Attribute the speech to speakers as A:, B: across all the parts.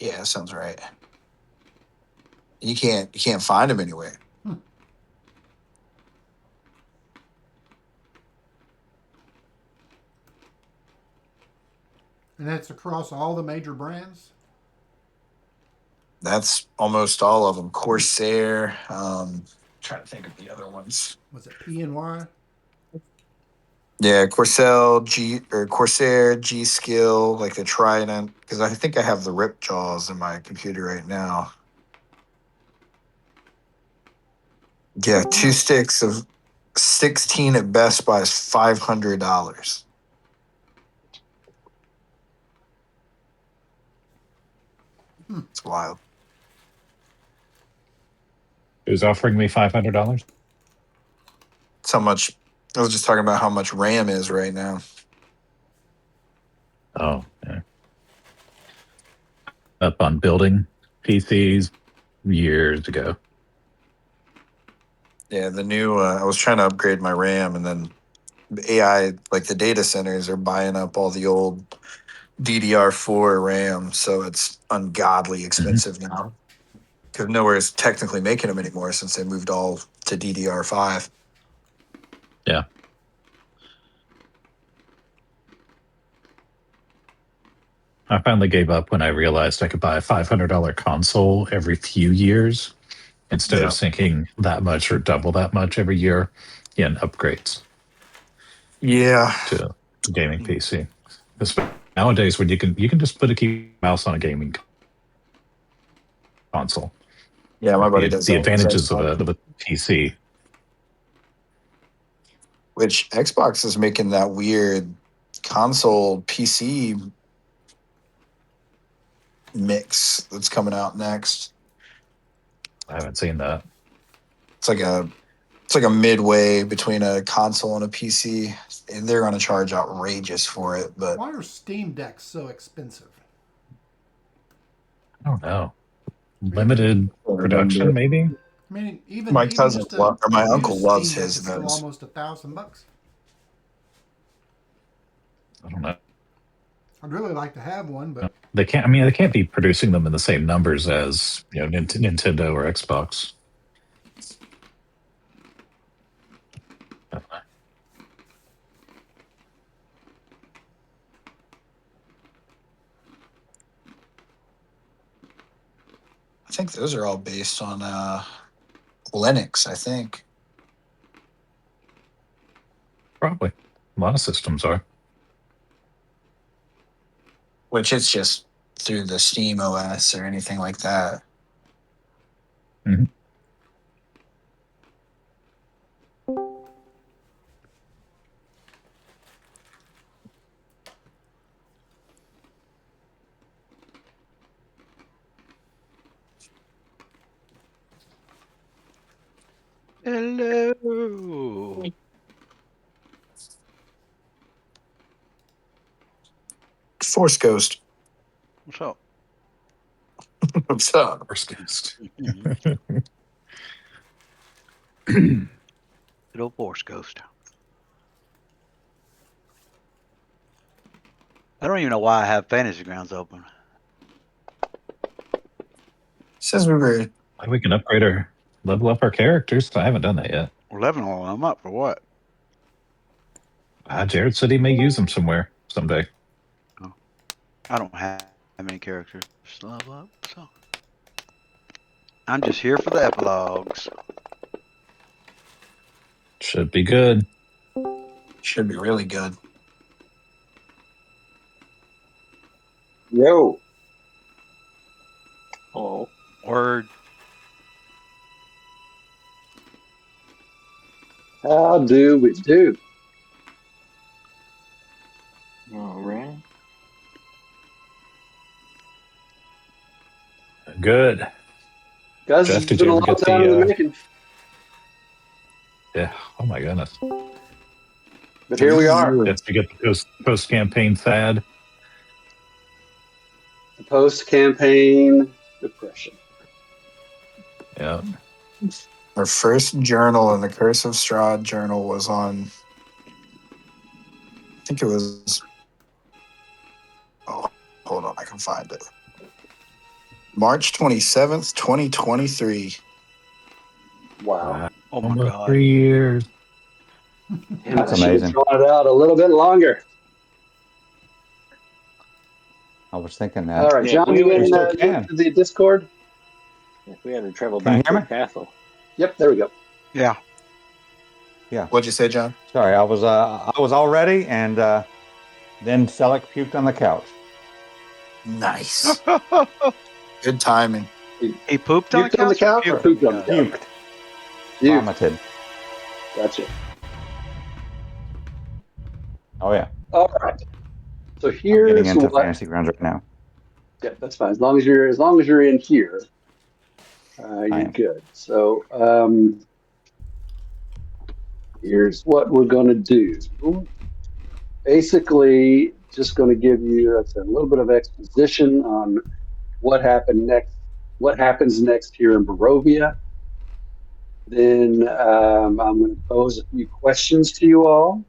A: Yeah, that sounds right. You can't find them anywhere.
B: Hmm. And that's across all the major brands.
A: That's almost all of them. Corsair. Trying to think of the other ones.
B: Was it PNY?
A: Yeah, Corsair, G Skill, like the Trident. Because I think I have the Rip Jaws in my computer right now. Yeah, two
B: Well,
A: sticks of 16 at Best Buy is $500.
B: hmm.
A: It's wild.
C: Who's offering me $500?
A: It's how much. I was just talking about how much RAM is right now.
C: Oh, yeah. Up on building PCs years ago.
A: Yeah, the new. I was trying to upgrade my RAM, and then AI, like the data centers, are buying up all the old DDR4 RAM, so it's ungodly
C: Hmm.
A: expensive now. Because nowhere is technically making them anymore since they moved all to DDR5.
C: Yeah. I finally gave up when I realized I could buy a $500 console every few years instead
A: Yeah,
C: of sinking that much or double that much every year in upgrades
A: yeah,
C: to a gaming PC. Because nowadays, when you can just put a key mouse on a gaming console,
A: yeah. My
C: like
A: buddy does
C: the
A: that with his
C: advantages of
A: Xbox.
C: a PC.
A: Which Xbox is making that weird console PC mix that's coming out next.
C: I haven't seen that.
A: It's like a it's like a midway between a console and a PC. And they're going to charge outrageous for it, but
B: Why are Steam Decks so expensive?
C: I don't know.
B: I mean,
C: Limited
A: I don't
C: production,
A: remember.
C: maybe.
B: I mean, even
A: My
B: even
A: cousin
B: just
A: or
B: a
A: my uncle
B: used
A: loves
B: Steam Deck
A: his
B: is still
A: those.
B: almost $1,000.
C: I don't know.
B: I'd really like to have one, but
C: They can't. I mean, they can't be producing them in the same numbers as Nintendo or Xbox.
A: I think those are all based on Linux, I think,
C: Probably a lot of systems are.
A: which it's just through the Steam OS or anything like that.
C: Mhm.
D: Hello.
A: Force Ghost.
D: What's up?
A: What's up?
C: First guest.
D: Mhm. Good old Force Ghost. I don't even know why I have Fantasy Grounds open.
A: Says we were.
C: We can upgrade our level up our characters. I haven't done that yet.
D: 11 of them. I'm up for what?
C: Jared said he may use them somewhere someday.
D: Oh, I don't have any characters to level up, so I'm just here for the epilogues.
C: Should be good.
A: Should be really good.
E: Yo. Oh.
D: Word.
E: How do we do? All right.
C: Good.
E: Guys,
C: Jeff,
E: it's
C: did
E: been
C: you
E: a
C: ever
E: long
C: get
E: time in the
C: the?
E: making,
C: Yeah. Oh my goodness.
E: but here we
A: 3
E: are.
A: years.
C: Yes, you get the post campaign sad.
E: The post-campaign depression.
C: Yeah.
A: Our first journal in the Curse of Strahd journal was on. I think it was. Oh, hold on, I can find it. March 27th, 2023.
E: Wow.
D: Oh my
C: Almost
D: God.
C: 3 years.
E: Damn,
F: That's
E: I should have
F: amazing.
E: drawn it out a little bit longer.
F: I was thinking
E: All
F: that.
E: right,
G: Yeah,
E: John,
G: we
E: you
G: would
F: We
E: in
F: still
E: you
F: can.
E: into the Discord?
G: if we had to travel
F: Can you
G: back
F: hear
G: to
F: me?
G: the castle.
E: Yep, there we go.
D: Yeah.
F: Yeah.
A: What'd you say, John?
F: Sorry, I was all ready, and then Selleck puked on the couch.
A: Nice. Good timing.
E: He
D: He pooped on the
E: puked on the
D: couch or
E: couch or
D: puked on the
E: pooped on the
D: couch?
E: couch?
F: Puked,
E: Puked.
F: vomited.
E: Gotcha.
F: Oh yeah,
E: All right. So
F: I'm getting
E: here's
F: into
E: what.
F: fantasy grounds right now.
E: Yeah, that's fine. As long as you're in here,
F: I
E: you're
F: am.
E: good. So here's what we're going to do. Basically, just going to give you a little bit of exposition on what happened next, what happens next here in Barovia. Then I'm going to pose a few questions to you all.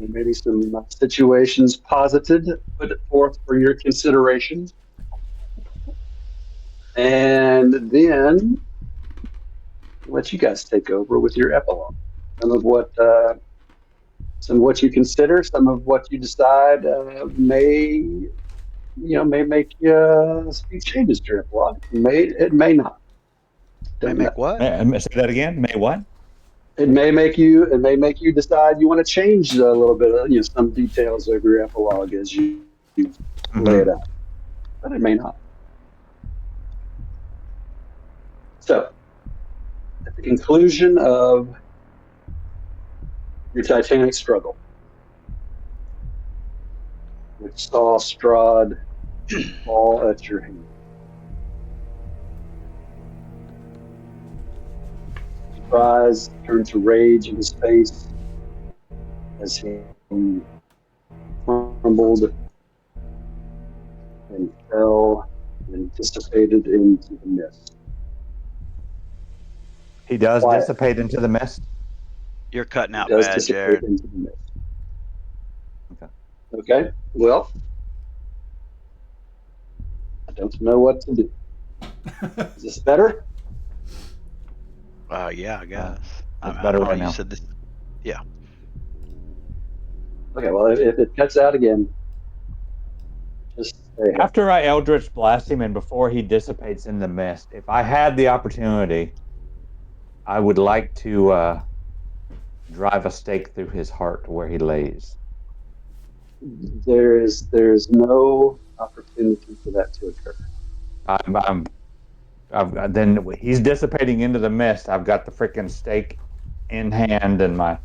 E: Maybe some situations posited, put forth for your consideration. And then let you guys take over with your epilogue. Some of what you consider, some of what you decide may make speak changes to your epilogue. It may not.
D: May
E: Don't know.
D: make what?
F: Say that again. May what?
E: It may make you decide you want to change a little bit of some details of your epilogue as you lay it
F: Mm-hmm.
E: out, but it may not. So at the conclusion of your Titanic struggle, which saw Strahd fall at your hand, surprise turned to rage in his face as he crumbled and fell and dissipated into the mist.
F: He does
E: Quiet.
F: dissipate into the mist.
D: You're cutting
E: He
D: out
E: does
D: bad,
E: dissipate
D: Jared.
E: into the mist.
F: Okay.
E: Okay. Well, I don't know what to do. Is this better?
D: Yeah, I guess.
F: That's
D: I
F: better
D: don't know.
F: right
D: You
F: now.
D: said this. Yeah.
E: Okay. Well, if it cuts out again, just say hey.
F: After I Eldritch blast him and before he dissipates in the mist, if I had the opportunity, I would like to drive a stake through his heart where he lays.
E: There's no opportunity for that to occur.
F: Then he's dissipating into the mist. I've got the freaking stake in hand and my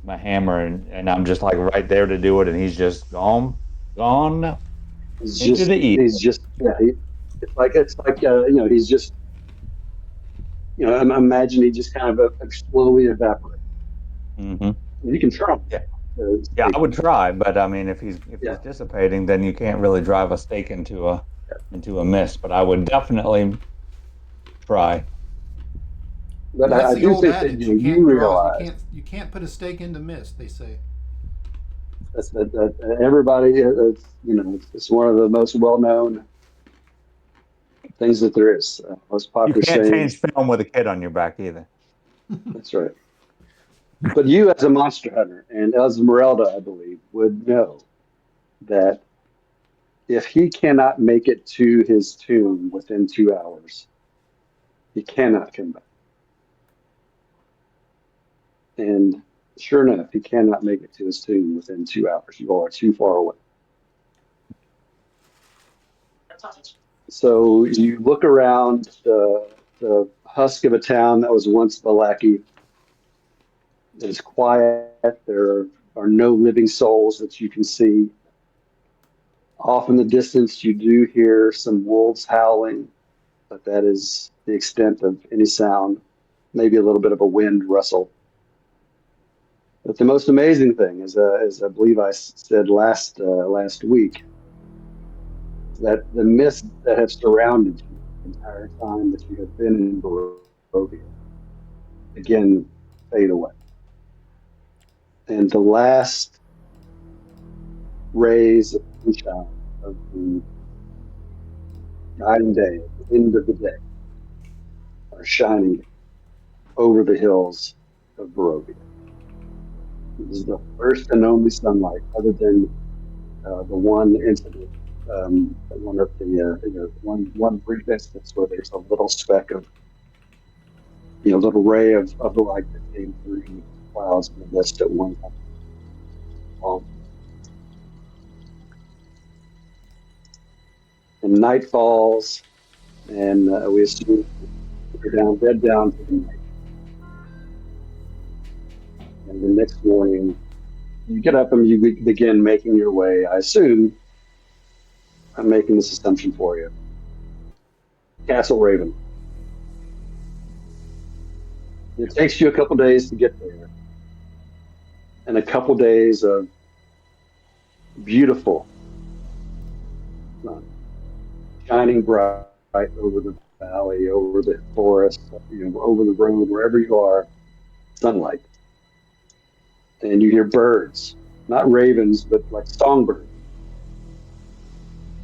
F: hammer, and I'm just like right there to do it, and he's just gone
E: He's
F: into
E: just
F: the east.
E: he's just yeah. It's like he's just I imagine he just kind of slowly evaporates.
F: Mm-hmm.
E: You can try.
F: Yeah, yeah,
E: Stake.
F: I would try, but I mean, if he's
E: Yeah.
F: dissipating, then you can't really drive a stake into a mist. But I would definitely try.
E: But
B: That's
E: I
B: the
E: do
B: old
E: think that
B: adage.
E: you realize
B: You can't put a stake into mist. They say.
E: that everybody it's one of the most well known things that there is. Most
F: You
E: popular
F: can't
E: sayings.
F: change film with a kid on your back either.
E: That's right. But you, as a monster hunter, and Esmeralda, I believe, would know that if he cannot make it to his tomb within 2 hours, he cannot come back. And sure enough, he cannot make it to his tomb within 2 hours. You all are too far away. So you look around the husk of a town that was once Valaki. It is quiet. There are no living souls that you can see. Off in the distance, you do hear some wolves howling, but that is the extent of any sound. Maybe a little bit of a wind rustle. But the most amazing thing, as I believe I said last week, that the mists that have surrounded you the entire time that you have been in Barovia again fade away, and the last rays of sunshine of the shining day, at the end of the day, are shining over the hills of Barovia. This is the first and only sunlight, other than the one incident, one of the one brief instance where there's a little speck of, little ray of the light that came through the clouds and the mist at one time. And night falls, and we assume we're down, bed down for the night. And the next morning, you get up and you begin making your way. I assume I'm making this assumption for you. Castle Raven. It takes you a couple days to get there, and a couple days of beautiful sun, shining bright over the valley, over the forest, over the road, wherever you are, sunlight. And you hear birds, not ravens, but like songbirds.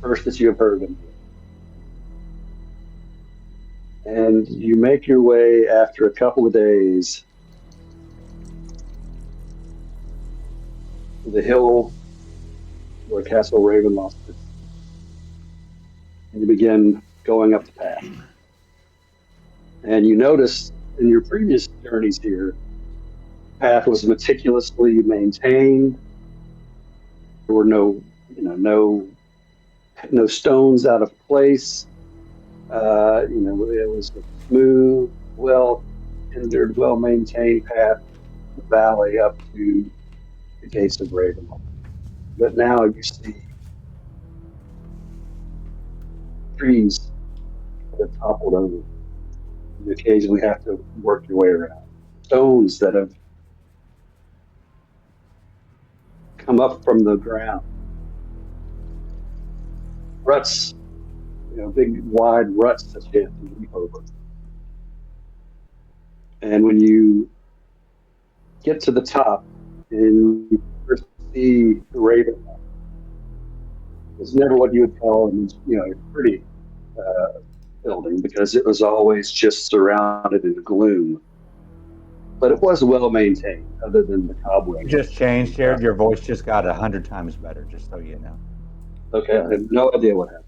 E: First that you have heard them. And you make your way after a couple of days to the hill where Castle Raven lost it. And you begin going up the path. And you notice in your previous journeys here, the path was meticulously maintained. There were no stones out of place. It was a smooth, well tendered, well maintained path, the valley up to the gates of Ravenloft. But now you see trees that have toppled over. You occasionally have to work your way around. Stones that have come up from the ground. Ruts, big wide ruts that you have to leap over. And when you get to the top and you first see the Raven, it's never what you would call a pretty building, because it was always just surrounded in gloom. But it was well maintained, other than the cobwebs.
F: You just changed, Jared. Your voice just got 100 times better, just so you know.
E: Okay, I have no idea what happened.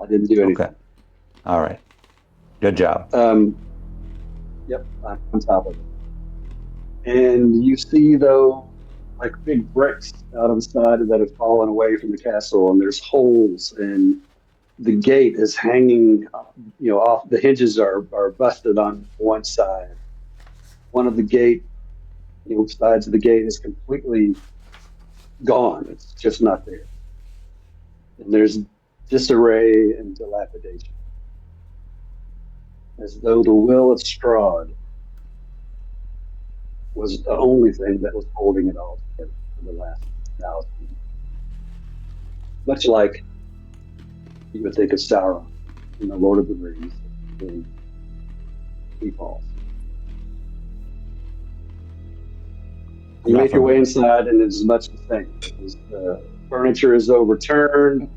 E: I didn't do anything.
F: Okay. All right. Good job.
E: Yep, I'm on top of it. And you see, though, like big bricks out on the side that have fallen away from the castle, and there's holes, and the gate is hanging, off. The hinges are busted on one side. One of the gate, sides of the gate is completely gone. It's just not there. And there's disarray and dilapidation, as though the will of Strahd was the only thing that was holding it all together for the last 1,000 years. Much like you would think of Sauron in the Lord of the Rings when he falls. You make your way inside, and it's much the same. The furniture is overturned,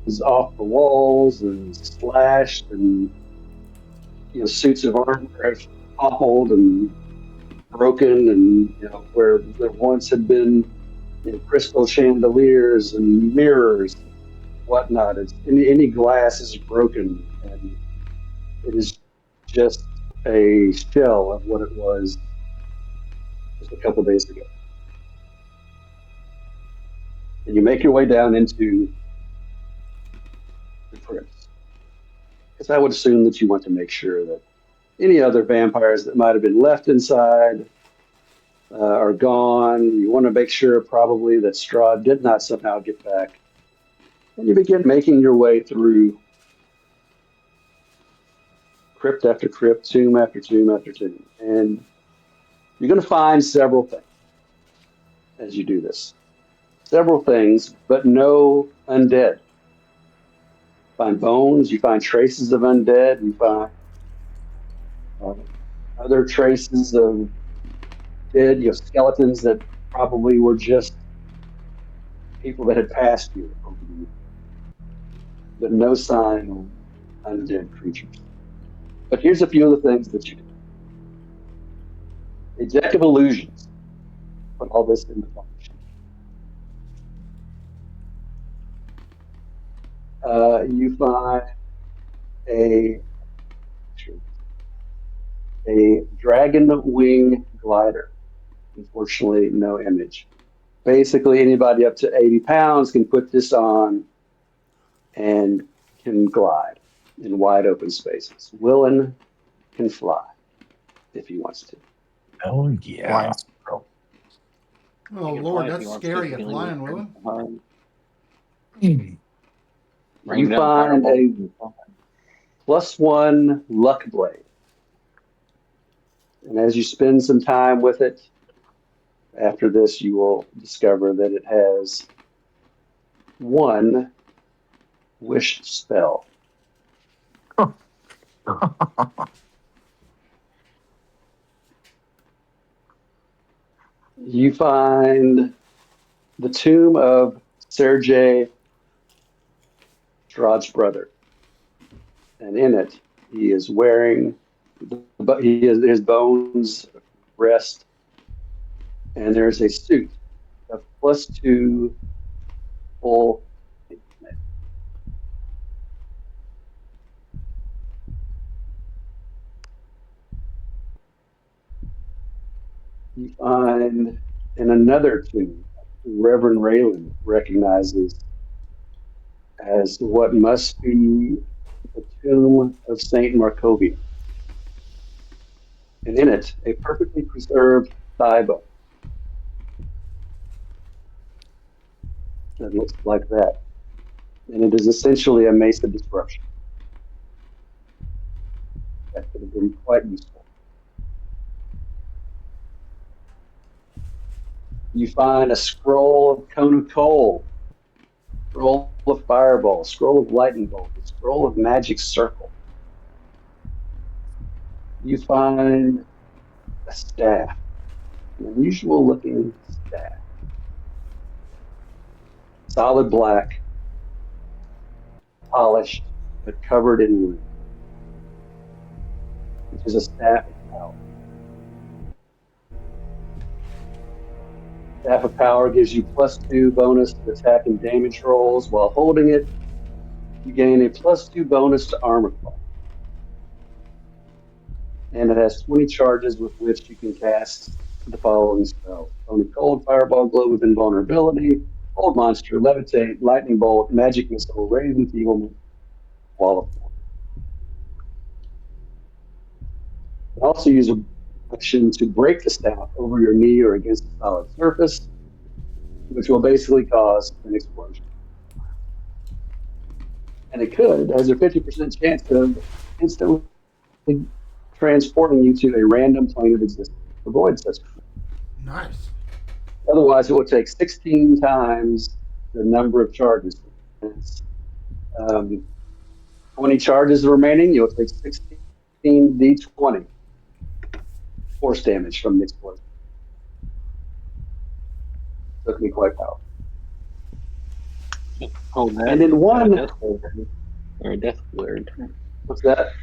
E: is off the walls, and slashed, and suits of armor have toppled and broken, and where there once had been crystal chandeliers and mirrors, whatnot. It's any glass is broken, and it is just a shell of what it was just a couple days ago. And you make your way down into the crypts, because I would assume that you want to make sure that any other vampires that might have been left inside are gone. You want to make sure probably that Strahd did not somehow get back. And you begin making your way through crypt after crypt, tomb after tomb after tomb. And you're going to find several things as you do this. Several things, but no undead. You find bones, you find traces of undead, you find other traces of dead, skeletons that probably were just people that had passed you over the years. But no sign undead creatures. But here's a few of the things that you do. A deck of illusions. Put all this into function. You find a dragon wing glider. Unfortunately, no image. Basically, anybody up to 80 pounds can put this on and can glide in wide open spaces. Willen can fly if he wants to.
C: Oh yeah.
A: Flying squirrel.
B: Oh,
G: He can
B: Lord,
G: fly if
B: that's
G: he wants to.
B: scary.
G: He
B: A
G: can
B: flying
G: leave
B: Willen.
G: behind.
A: Hmm.
G: Bring down
E: find
G: fireball.
E: +1 luck blade. And as you spend some time with it, after this, you will discover that it has 1 wish spell. You find the tomb of Sergei Strahd's brother. And in it, he is wearing, his bones rest, and there's a suit of +2 full. You find in another tomb, Reverend Raylan recognizes as what must be the tomb of Saint Markovia. And in it, a perfectly preserved thigh bone that looks like that. And it is essentially a mace of disruption. That could have been quite useful. You find a scroll of cone of coal, scroll of fireball, scroll of lightning bolt, a scroll of magic circle. You find a staff, an unusual looking staff, solid black, polished, but covered in ruin, which is a staff of power. Staff of power gives you +2 bonus to attack and damage rolls. While holding it, you gain a +2 bonus to armor class. And it has 20 charges with which you can cast the following spells: Cone of Cold, Fireball, Glow with Invulnerability, Cold Monster, Levitate, Lightning Bolt, Magic Missile, Raise Enfeeblement, Wall of Force. You can also use a action to break the staff over your knee or against a solid surface, which will basically cause an explosion. And it could, has a 50% chance of instantly transporting you to a random plane of existence. Avoid such.
B: Nice.
E: Otherwise, it would take 16 times the number of charges. Um, 20 charges remaining, you'll take 16 d20 force damage from the explosion. So it can be quite powerful.
G: Hold that.
E: And in one,
G: Death ward, or a death word.
E: what's that?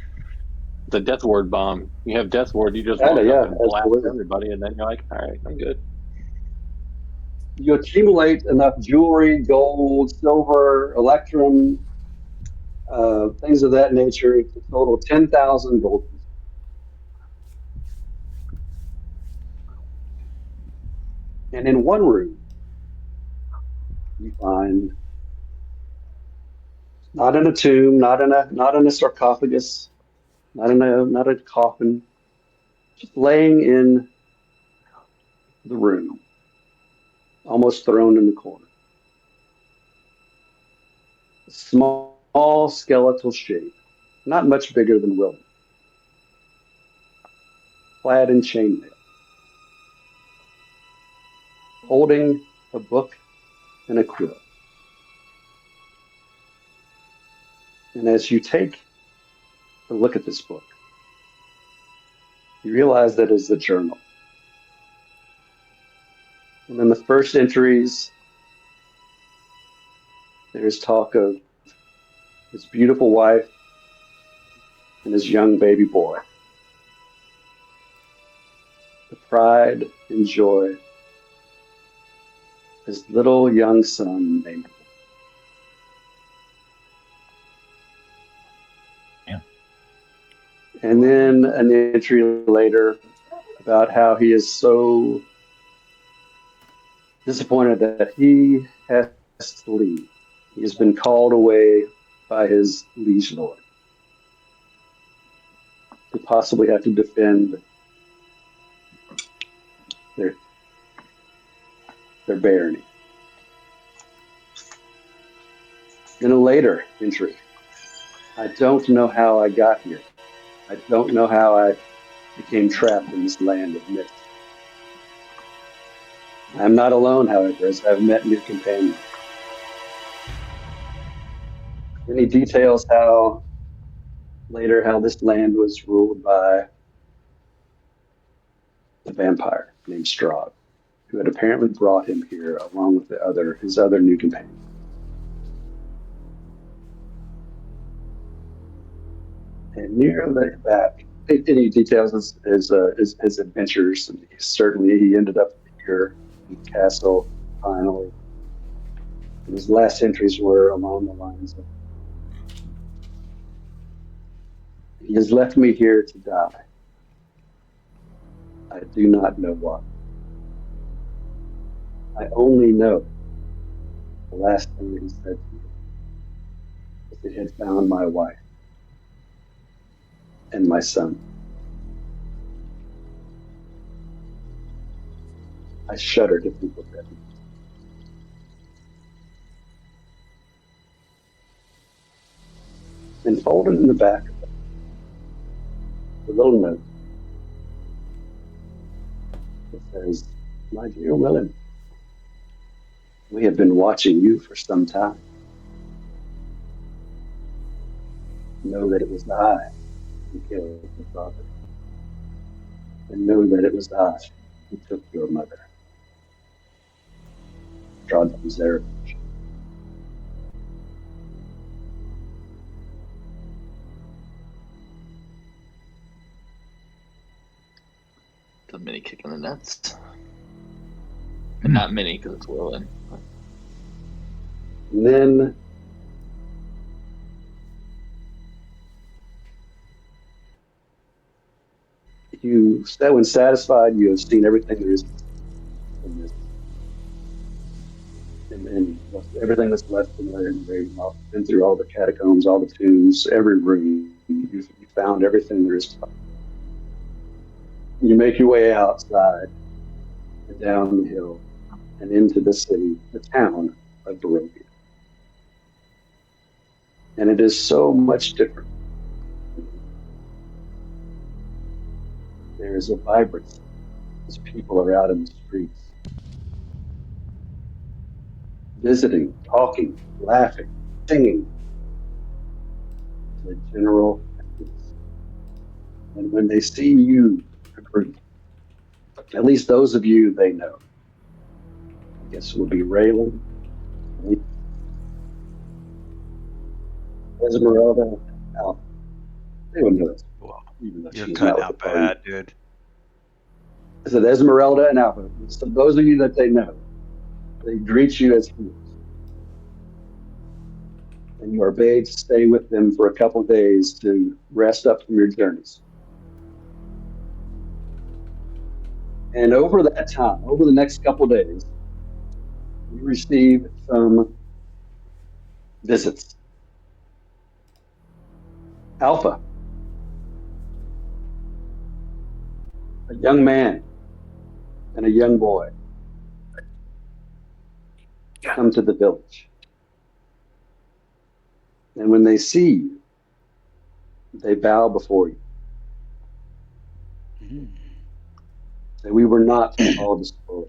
G: The death ward bomb. You have death ward, you just
E: Yeah,
G: walk
E: yeah,
G: up and blast
E: absolutely.
G: everybody, and then you're like, all right, I'm good.
E: You accumulate enough jewelry, gold, silver, electrum, things of that nature to total 10,000 gold pieces. And in one room, you find not in a tomb, not in a sarcophagus, not a coffin, just laying in the room, almost thrown in the corner. A small skeletal shape, not much bigger than William, clad in chainmail, holding a book and a quill. And as you take a look at this book, you realize that it's a journal. And in the first entries, there's talk of his beautiful wife and his young baby boy. The pride and joy of his little young son named.
C: Yeah.
E: And then an entry later about how he is so disappointed that he has to leave. He has been called away by his liege lord to possibly have to defend their barony. In a later entry, I don't know how I got here. I don't know how I became trapped in this land of mist. I am not alone, however, as I've met new companions. Any details how this land was ruled by a vampire named Strahd, who had apparently brought him here along with his other new companions. And near the back, any details his adventures. And certainly, he ended up here in the castle finally. And his last entries were along the lines of, "He has left me here to die. I do not know why. I only know the last thing that he said to me was that he had found my wife and my son." I shudder to think of that. And folded in the back of the little note that says, "My dear Willem, we have been watching you for some time. Know that it was I who killed your father, and know that it was I who took your mother." Strahd from Zarevich.
H: It's a mini kick in the nuts. But not mini because it's Willin.
E: And then when satisfied, you have seen everything there is in this. And everything that's left in there, and you've been through all the catacombs, all the tombs, every room. You found everything there is to find. You make your way outside and down the hill and into the city, the town of Barovia. And it is so much different. There is a vibrancy as people are out in the streets, visiting, talking, laughing, singing. The general happiness. And when they see you, a group, at least those of you they know, I guess it would be Raylan, Esmeralda, Al. They would know it.
D: Well,
E: Even though
D: you're
E: she's
D: cutting
E: not
D: out
E: with the party.
D: bad, dude.
E: I said Esmeralda and Alpha. So those of you that they know, they greet you as heroes. And you are bade to stay with them for a couple of days to rest up from your journeys. And over that time, over the next couple of days, you receive some visits. Alpha, a young man and a young boy, come to the village. And when they see you, they bow before you.
D: Mm.
E: Say, "We were not all destroyed.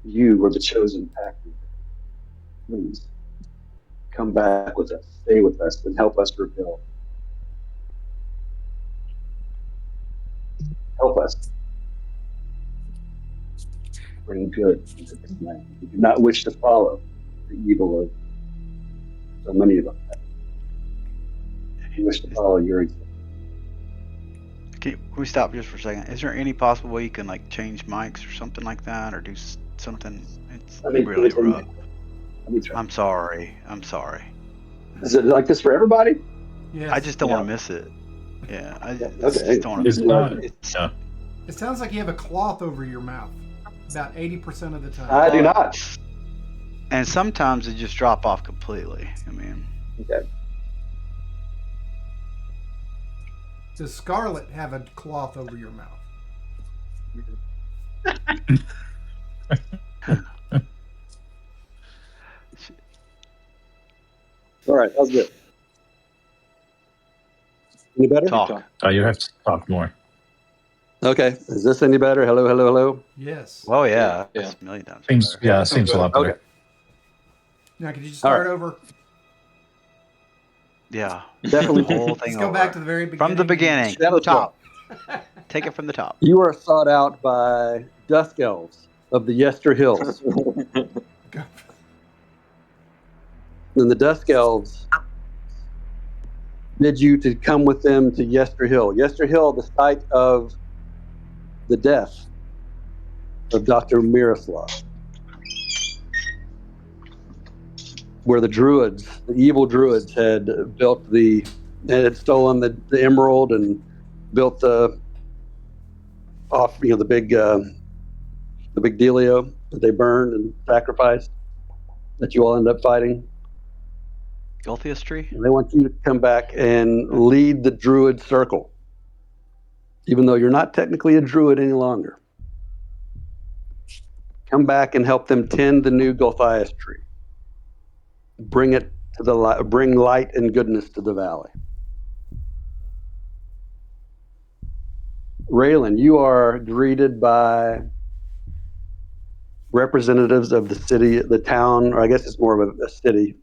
E: You were the chosen pack. Please come back with us, stay with us, and help us rebuild. Help us bring good into this land. We do not wish to follow the evil of So many of them wish to follow your example.
D: Can we stop just for a second? Is there any possible way you can like change mics or something like that, or do something? It's
E: Let me
D: really
E: tell you.
D: rough.
E: Let me try.
D: I'm sorry.
E: Is it like this for everybody?
B: Yes.
D: I just don't
G: Yeah.
D: want to miss it. Yeah, I
E: Yeah,
D: just
E: okay.
D: don't want to
C: It's
D: miss
C: not.
D: it. It's,
C: Yeah.
B: It sounds like you have a cloth over your mouth about 80% of the time.
E: I do not.
D: and sometimes it just drop off completely. I mean,
E: Okay.
B: Does Scarlet have a cloth over your mouth?
E: All right. How's this? Any better?
D: talk.
C: You have to talk more.
E: Okay. Is this any better? Hello, hello, hello.
B: Yes.
D: Well, yeah,
G: Yeah.
D: that's a million times
C: Seems
D: better.
C: yeah, seems a lot better.
E: Okay.
B: Now, could you just
E: All
B: start
E: right.
B: over?
D: Yeah,
E: Definitely.
D: the whole thing
B: Let's go
D: over.
B: back to the very beginning.
D: From the beginning,
E: Shadow
D: top. Take it from the top.
E: You are sought out by dusk elves of the Yester Hills. And the dusk elves bid you to come with them to Yester Hill. Yester Hill, the site of the death of Dr. Miroslav, where the druids, the evil druids, had built had stolen the emerald and built the the big dealio that they burned and sacrificed that you all end up fighting.
D: Gulthius tree?
E: And they want you to come back and lead the druid circle, even though you're not technically a druid any longer. Come back and help them tend the new Gulthias tree. Bring it to the light, bring light and goodness to the valley. Raylan, you are greeted by representatives of the city, the town, or I guess it's more of a city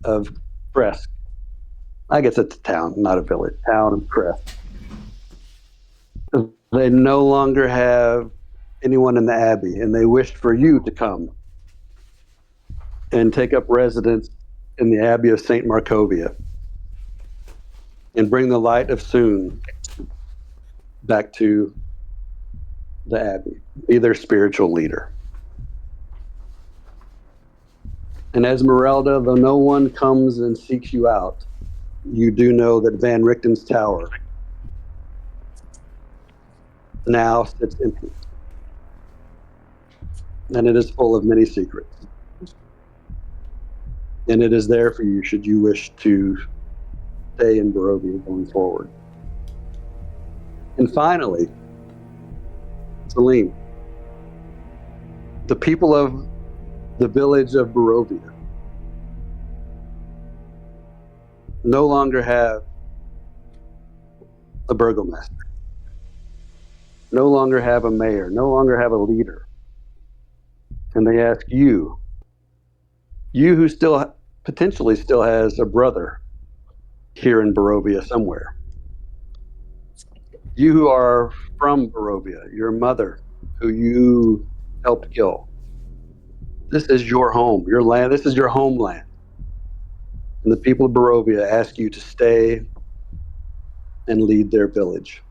E: of Kresk. I guess it's a town, not a village. Town of Kresk. They no longer have anyone in the abbey, and they wish for you to come and take up residence in the abbey of St. Markovia and bring the light of Soon back to the abbey. Be their spiritual leader. And Esmeralda, though no one comes and seeks you out, you do know that Van Richten's tower now sits empty. And it is full of many secrets. And it is there for you should you wish to stay in Barovia going forward. And finally, Celine, the people of the village of Barovia no longer have a burgomaster, no longer have a mayor, no longer have a leader. And they ask you who still potentially still has a brother here in Barovia somewhere, you who are from Barovia, your mother who you helped kill. This is your home, your land. This is your homeland. And the people of Barovia ask you to stay and lead their village.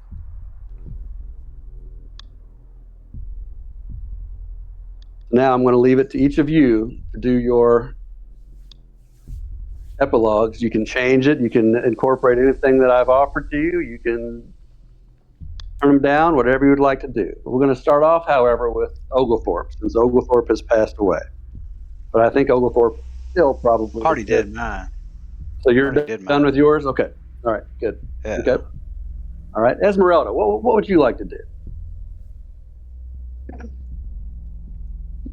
E: Now I'm going to leave it to each of you to do your epilogues. You can change it. You can incorporate anything that I've offered to you. You can turn them down, whatever you would like to do. We're going to start off, however, with Oglethorpe, since Oglethorpe has passed away. But I think Oglethorpe still probably.
D: Already did mine.
E: So you're
D: Already did
E: done
D: mine.
E: with yours? Okay. All right, good.
D: Yeah.
E: Okay. All right. Esmeralda, what would you like to do?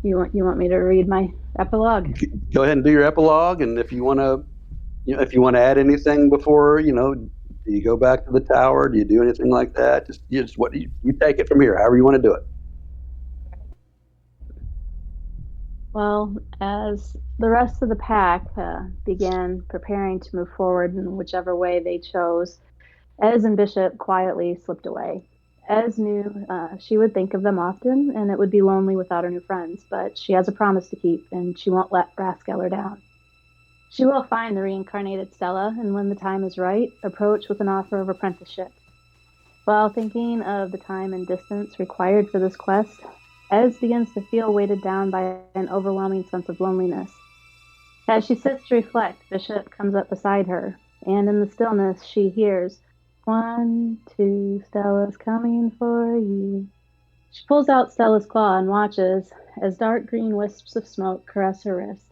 I: You want me to read my epilogue?
E: Go ahead and do your epilogue, and if you want to add anything before, do you go back to the tower? Do you do anything like that? Just what you take it from here, however you want to do it.
I: Well, as the rest of the pack began preparing to move forward in whichever way they chose, Ez and Bishop quietly slipped away. Ez knew she would think of them often, and it would be lonely without her new friends, but she has a promise to keep, and she won't let Raskeller down. She will find the reincarnated Stella, and when the time is right, approach with an offer of apprenticeship. While thinking of the time and distance required for this quest, Ez begins to feel weighted down by an overwhelming sense of loneliness. As she sits to reflect, Bishop comes up beside her, and in the stillness she hears, 1, 2, Stella's coming for you. She pulls out Stella's claw and watches as dark green wisps of smoke caress her wrist.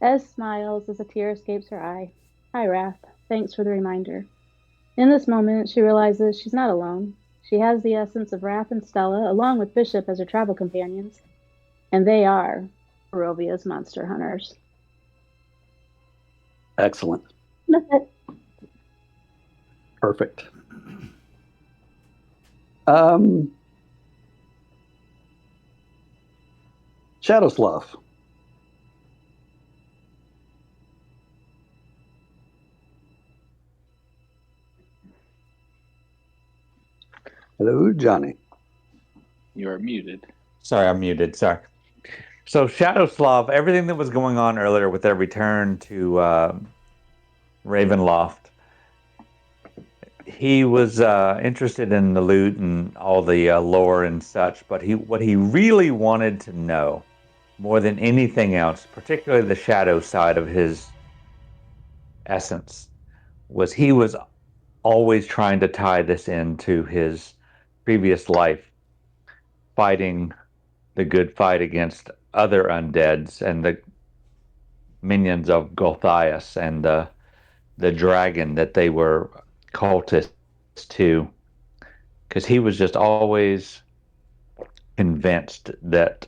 I: Ez smiles as a tear escapes her eye. Hi, Wrath. Thanks for the reminder. In this moment, she realizes she's not alone. She has the essence of Wrath and Stella, along with Bishop as her travel companions, and they are Barovia's monster hunters.
E: Excellent.
I: That's it.
E: Perfect. Shadowslav. Hello, Johnny.
H: You are muted.
F: Sorry, I'm muted. Sorry. So Shadowslav, everything that was going on earlier with their return to Ravenloft, he was interested in the loot and all the lore and such, but what he really wanted to know more than anything else, particularly the shadow side of his essence, was he was always trying to tie this into his previous life, fighting the good fight against other undeads and the minions of Gulthias and the dragon that they were cultists to, because he was just always convinced that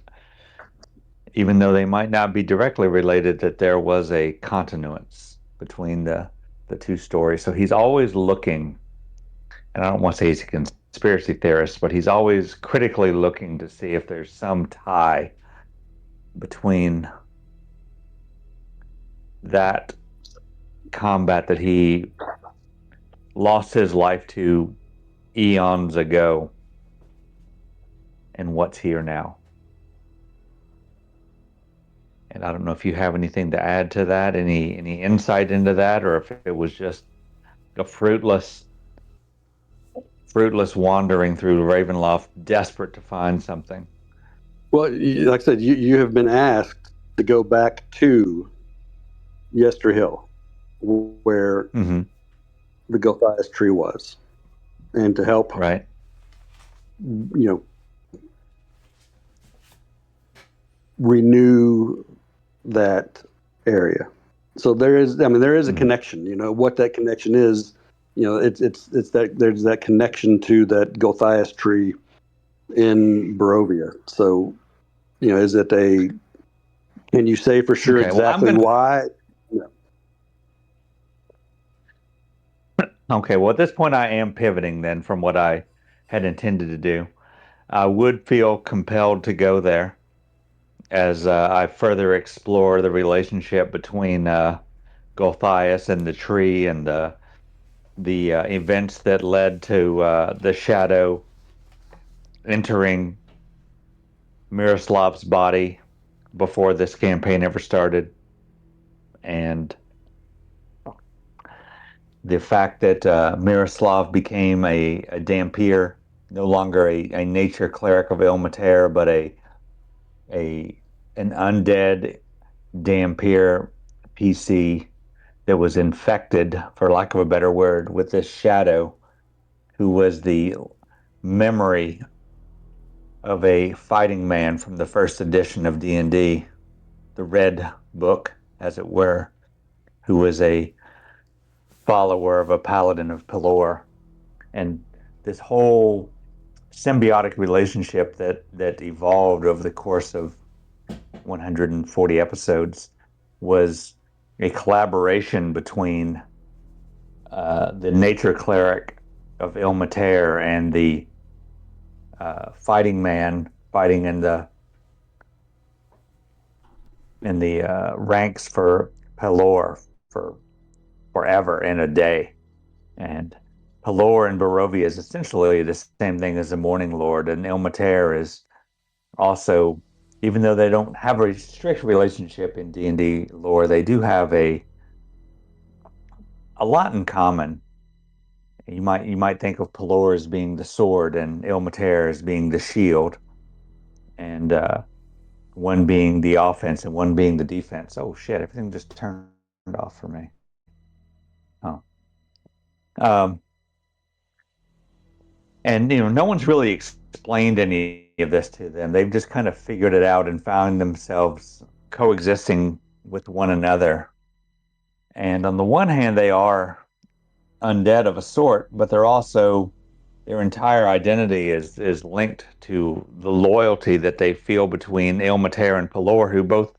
F: even though they might not be directly related, that there was a continuance between the two stories. So he's always looking, and I don't want to say he's a conspiracy theorist, but he's always critically looking to see if there's some tie between that combat that he lost his life to eons ago and what's here now. And I don't know if you have anything to add to that, any insight into that, or if it was just a fruitless wandering through Ravenloft, desperate to find something.
E: Well, like I said, you have been asked to go back to Yester Hill, where
F: Mm-hmm.
E: the Gulthias tree was, and to help,
F: Right.
E: Renew that area. So there's a
F: Mhm.
E: connection. What that connection is. It's that there's that connection to that Gulthias tree in Barovia. So, is it a? Can you say for sure
F: Okay. Well,
E: exactly why?
F: Okay. Well, at this point, I am pivoting then from what I had intended to do. I would feel compelled to go there as I further explore the relationship between Gulthias and the tree and the events that led to the shadow entering Miroslav's body before this campaign ever started, and the fact that Miroslav became a Dampier, no longer a nature cleric of Ilmater, but an undead Dampier PC that was infected, for lack of a better word, with this shadow, who was the memory of a fighting man from the first edition of D&D, the Red Book, as it were, who was a follower of a paladin of Pelor. And this whole symbiotic relationship that evolved over the course of 140 episodes was a collaboration between the nature cleric of Ilmater and the fighting man fighting in the ranks for Pelor for forever and a day. And Pelor and Barovia is essentially the same thing as the Morning Lord, and Ilmater is also, even though they don't have a strict relationship in D&D lore, they do have a a lot in common. You might think of Pelor as being the sword and Ilmater as being the shield, and one being the offense and one being the defense. Oh shit! Everything just turned off for me. Oh. Um, and no one's really explained any of this to them. They've just kind of figured it out and found themselves coexisting with one another. And on the one hand, they are undead of a sort, but they're also their entire identity is linked to the loyalty that they feel between Ilmater and Pelor, who both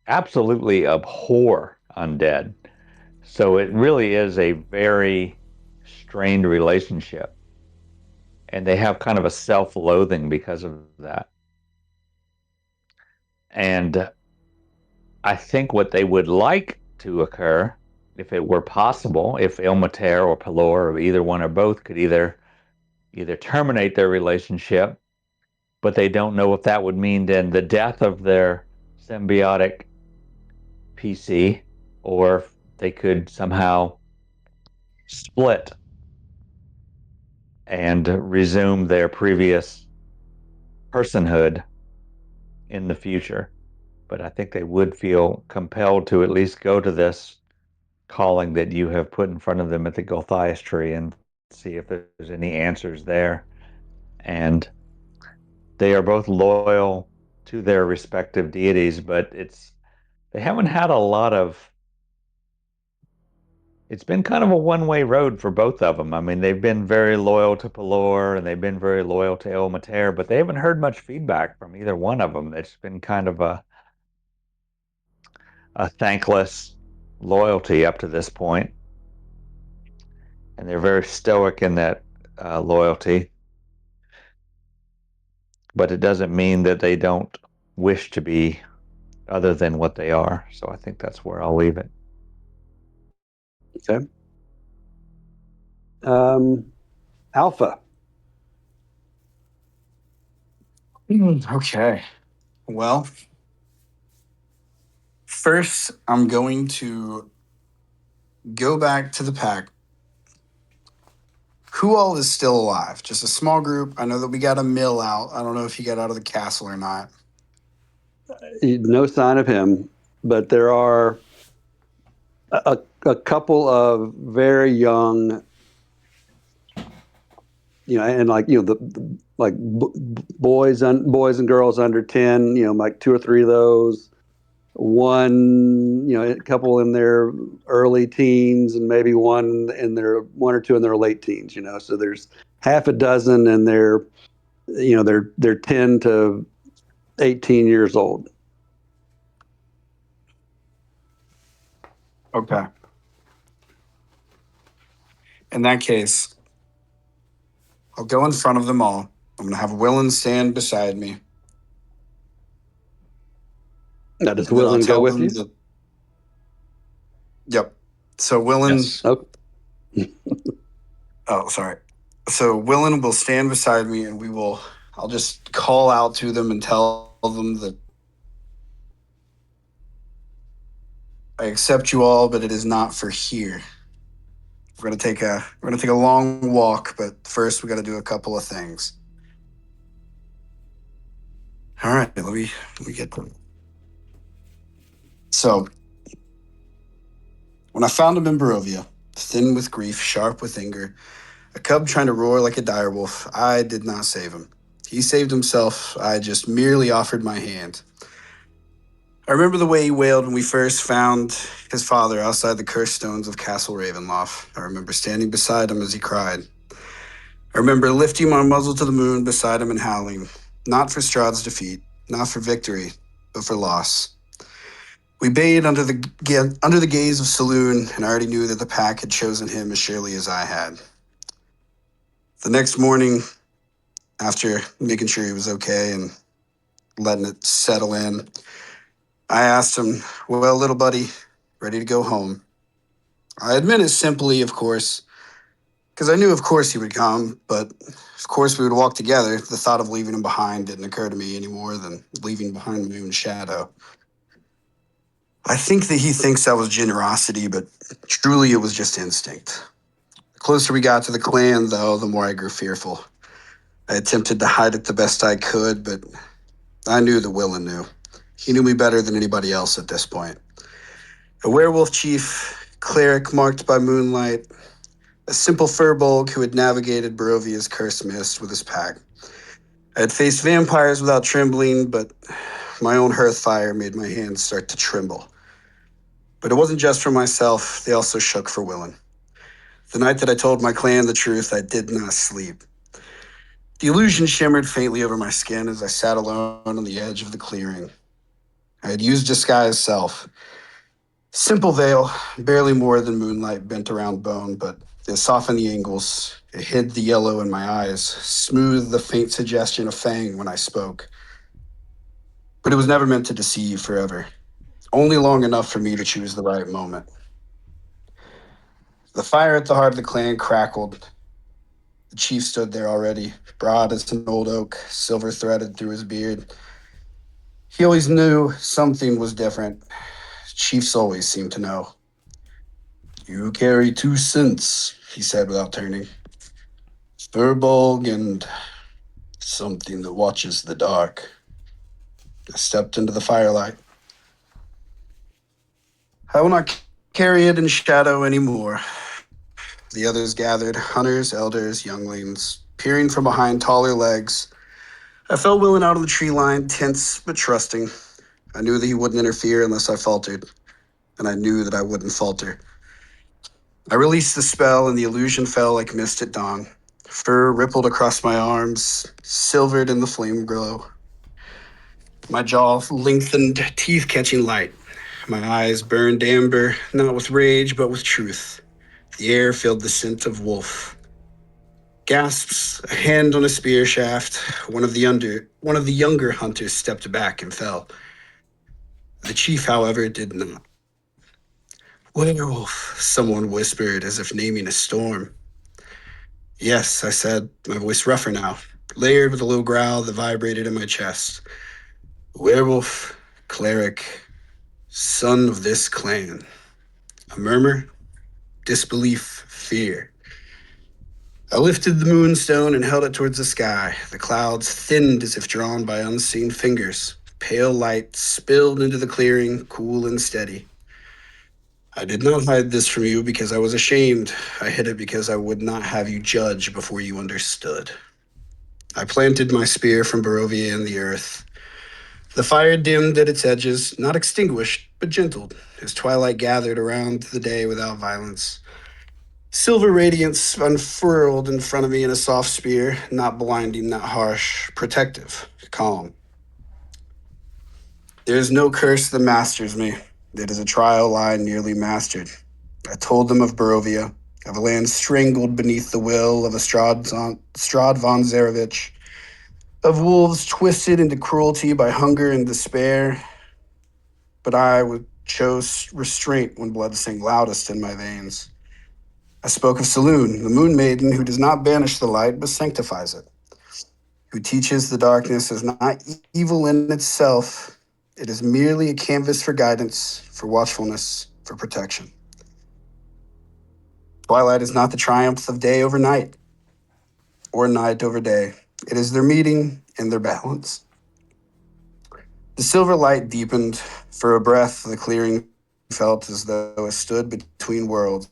F: absolutely abhor undead. So it really is a very strained relationship. And they have kind of a self-loathing because of that. And I think what they would like to occur, if it were possible, if Ilmater or Pelor or either one or both could either terminate their relationship, but they don't know if that would mean then the death of their symbiotic PC, or if they could somehow split and resume their previous personhood in the future. But I think they would feel compelled to at least go to this calling that you have put in front of them at the Gulthias tree and see if there's any answers there. And they are both loyal to their respective deities, but they haven't had a lot of. It's been kind of a one-way road for both of them. I mean, they've been very loyal to Pelor and they've been very loyal to Ilmater, but they haven't heard much feedback from either one of them. It's been kind of a thankless loyalty up to this point, and they're very stoic in that loyalty. But it doesn't mean that they don't wish to be other than what they are. So I think that's where I'll leave it.
E: Okay. Alpha.
A: Okay. Well, first, I'm going to go back to the pack. Who all is still alive? Just a small group. I know that we got a mill out. I don't know if he got out of the castle or not.
E: No sign of him, but there are a couple of very young, and like the like boys and girls under 10, like two or three of those. One, a couple in their early teens, and maybe one or two in their late teens. So there's half a dozen, and they're 10 to 18 years old.
A: Okay. In that case, I'll go in front of them all. I'm going to have Willen stand beside me.
E: Now, does
A: And then I'll
E: Willen go
A: tell
E: with
A: them
E: you?
A: that. Yep. So Willen.
C: Yes.
E: Oh,
A: Oh, sorry. So Willen will stand beside me and I'll just call out to them and tell them that I accept you all, but it is not for here. We're gonna take a long walk, but first we got to do a couple of things. All right, let me get them. So when I found him in Barovia, thin with grief, sharp with anger, a cub trying to roar like a direwolf, I did not save him. He saved himself. I just merely offered my hand. I remember the way he wailed when we first found his father outside the cursed stones of Castle Ravenloft. I remember standing beside him as he cried. I remember lifting my muzzle to the moon beside him and howling, not for Strahd's defeat, not for victory, but for loss. We bayed under the gaze of Saloon, and I already knew that the pack had chosen him as surely as I had. The next morning, after making sure he was okay and letting it settle in, I asked him, "Well, little buddy, ready to go home?" I admit it simply, of course, because I knew, of course, he would come, but of course we would walk together. The thought of leaving him behind didn't occur to me any more than leaving behind my own shadow. I think that he thinks that was generosity, but truly it was just instinct. The closer we got to the clan, though, the more I grew fearful. I attempted to hide it the best I could, but I knew that Willen knew. He knew me better than anybody else at this point. A werewolf chief, cleric marked by moonlight, a simple furbolg who had navigated Barovia's cursed mist with his pack. I had faced vampires without trembling, but my own hearth fire made my hands start to tremble. But it wasn't just for myself, they also shook for Willen. The night that I told my clan the truth, I did not sleep. The illusion shimmered faintly over my skin as I sat alone on the edge of the clearing. I had used disguise self. Simple veil, barely more than moonlight bent around bone, but it softened the angles. It hid the yellow in my eyes, smoothed the faint suggestion of fang when I spoke. But it was never meant to deceive forever, only long enough for me to choose the right moment. The fire at the heart of the clan crackled. The chief stood there already, broad as an old oak, silver threaded through his beard. He always knew something was different. Chiefs always seemed to know. You carry 2 scents, he said without turning. Furbolg and something that watches the dark. I stepped into the firelight. I will not carry it in shadow anymore. The others gathered, hunters, elders, younglings, peering from behind taller legs. I felt Willen out of the tree line, tense but trusting. I knew that he wouldn't interfere unless I faltered, and I knew that I wouldn't falter. I released the spell, and the illusion fell like mist at dawn. Fur rippled across my arms, silvered in the flame glow. My jaw lengthened, teeth catching light. My eyes burned amber, not with rage, but with truth. The air filled the scent of wolf. Gasps, a hand on a spear shaft. One of the younger hunters stepped back and fell. The chief, however, did not. Werewolf, someone whispered as if naming a storm. Yes, I said, my voice rougher now, layered with a low growl that vibrated in my chest. Werewolf, cleric, son of this clan. A murmur, disbelief, fear. I lifted the moonstone and held it towards the sky. The clouds thinned as if drawn by unseen fingers. Pale light spilled into the clearing, cool and steady. I did not hide this from you because I was ashamed. I hid it because I would not have you judge before you understood. I planted my spear from Barovia in the earth. The fire dimmed at its edges, not extinguished, but gentled, as twilight gathered around the day without violence. Silver radiance unfurled in front of me in a soft spear, not blinding, not harsh, protective, calm. There is no curse that masters me. It is a trial I nearly mastered. I told them of Barovia, of a land strangled beneath the will of a Strahd von Zarevich, of wolves twisted into cruelty by hunger and despair. But I chose restraint when blood sang loudest in my veins. I spoke of Saloon, the moon maiden who does not banish the light but sanctifies it, who teaches the darkness is not evil in itself. It is merely a canvas for guidance, for watchfulness, for protection. Twilight is not the triumph of day over night, or night over day. It is their meeting and their balance. The silver light deepened. For a breath, the clearing felt as though it stood between worlds,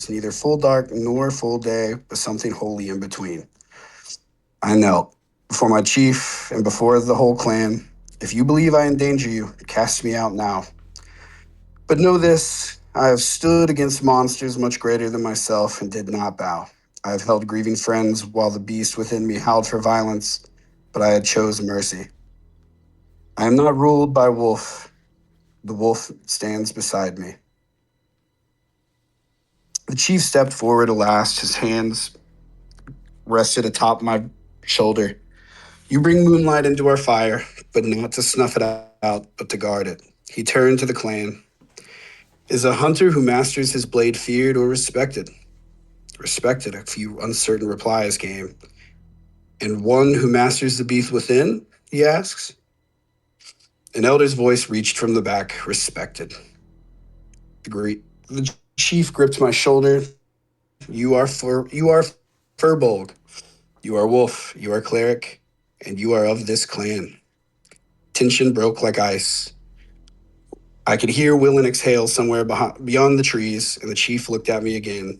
A: neither full dark nor full day, but something wholly in between. I knelt before my chief and before the whole clan. If you believe I endanger you, cast me out now. But know this, I have stood against monsters much greater than myself and did not bow. I have held grieving friends while the beast within me howled for violence, but I had chosen mercy. I am not ruled by wolf. The wolf stands beside me. The chief stepped forward at last. His hands rested atop my shoulder. You bring moonlight into our fire, but not to snuff it out, but to guard it. He turned to the clan. Is a hunter who masters his blade feared or respected? Respected, a few uncertain replies came. And one who masters the beast within? He asks. An elder's voice reached from the back, respected. The chief gripped my shoulder. You are Furbolg. You are Wolf. You are Cleric. And you are of this clan. Tension broke like ice. I could hear Willen exhale somewhere beyond the trees, and the chief looked at me again.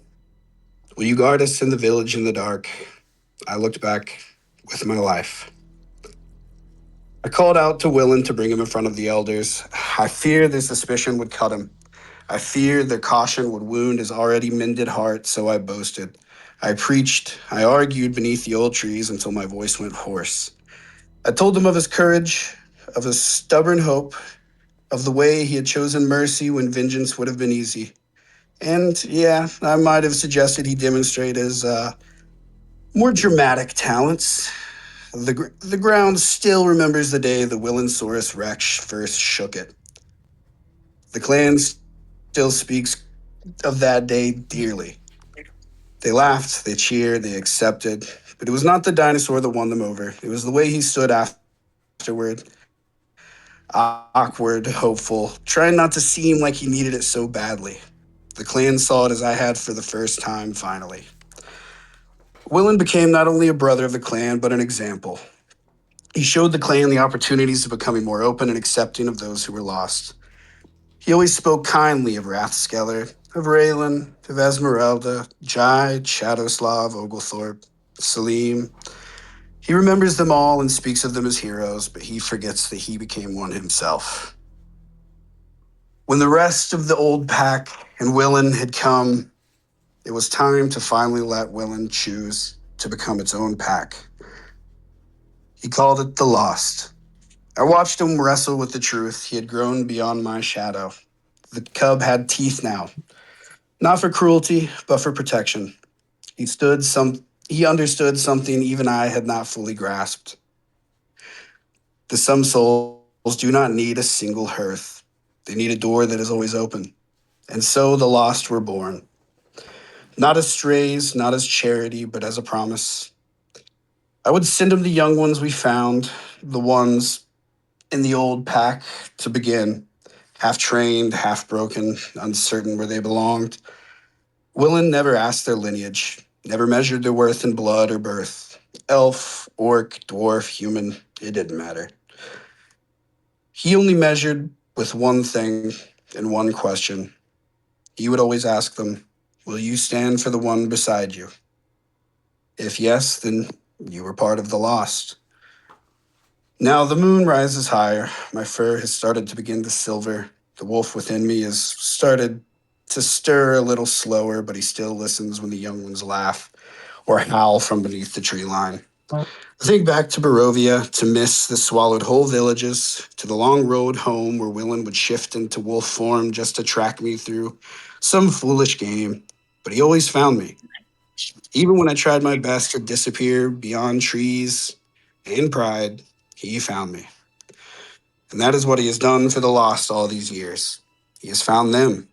A: Will you guard us in the village in the dark? I looked back with my life. I called out to Willen to bring him in front of the elders. I feared their suspicion would cut him. I feared their caution would wound his already mended heart, so I boasted. I preached. I argued beneath the old trees until my voice went hoarse. I told him of his courage, of his stubborn hope, of the way he had chosen mercy when vengeance would have been easy. And yeah, I might have suggested he demonstrate his more dramatic talents. The ground still remembers the day the Willensaurus Rex first shook it. The clan still speaks of that day dearly. They laughed, they cheered, they accepted, but it was not the dinosaur that won them over. It was the way he stood afterward, awkward, hopeful, trying not to seem like he needed it so badly. The clan saw it as I had for the first time, finally. Willen became not only a brother of the clan, but an example. He showed the clan the opportunities of becoming more open and accepting of those who were lost. He always spoke kindly of Rathskeller, of Raylan, of Esmeralda, Jai, Shadowslav, Oglethorpe, Salim. He remembers them all and speaks of them as heroes, but he forgets that he became one himself. When the rest of the old pack and Willen had come, it was time to finally let Willen choose to become its own pack. He called it the Lost. I watched him wrestle with the truth. He had grown beyond my shadow. The cub had teeth now, not for cruelty, but for protection. He understood something even I had not fully grasped. The some souls do not need a single hearth. They need a door that is always open. And so the lost were born. Not as strays, not as charity, but as a promise. I would send them the young ones we found, the ones in the old pack to begin, half trained, half broken, uncertain where they belonged. Willen never asked their lineage, never measured their worth in blood or birth. Elf, orc, dwarf, human, it didn't matter. He only measured with one thing and one question. He would always ask them, will you stand for the one beside you? If yes, then you were part of the lost. Now the moon rises higher. My fur has started to begin to silver. The wolf within me has started to stir a little slower, but he still listens when the young ones laugh or howl from beneath the tree line. I think back to Barovia, to miss that swallowed whole villages, to the long road home where Willen would shift into wolf form just to track me through some foolish game. But he always found me. Even when I tried my best to disappear beyond trees and pride, he found me. And that is what he has done for the lost all these years. He has found them.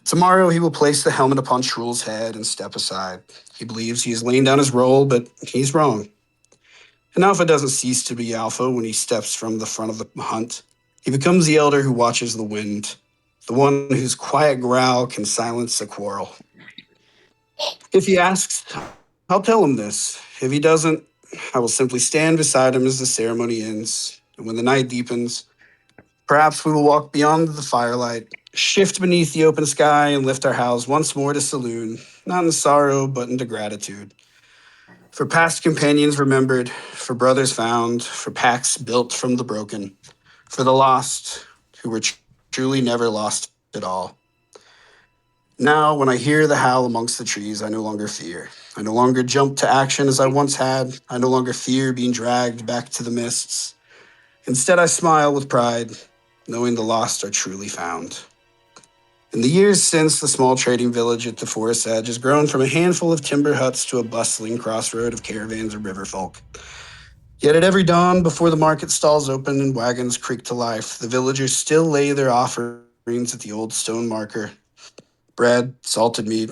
A: Tomorrow he will place the helmet upon Shruel's head and step aside. He believes he is laying down his role, but he's wrong. An alpha doesn't cease to be alpha when he steps from the front of the hunt. He becomes the elder who watches the wind, the one whose quiet growl can silence a quarrel. If he asks, I'll tell him this. If he doesn't, I will simply stand beside him as the ceremony ends. And when the night deepens, perhaps we will walk beyond the firelight, shift beneath the open sky, and lift our howls once more to saloon, not in sorrow, but into gratitude. For past companions remembered, for brothers found, for packs built from the broken, for the lost who were truly never lost at all. Now, when I hear the howl amongst the trees, I no longer fear. I no longer jump to action as I once had. I no longer fear being dragged back to the mists. Instead, I smile with pride, knowing the lost are truly found. In the years since, the small trading village at the forest's edge has grown from a handful of timber huts to a bustling crossroad of caravans of river folk. Yet at every dawn, before the market stalls open and wagons creak to life, the villagers still lay their offerings at the old stone marker. Bread, salted meat,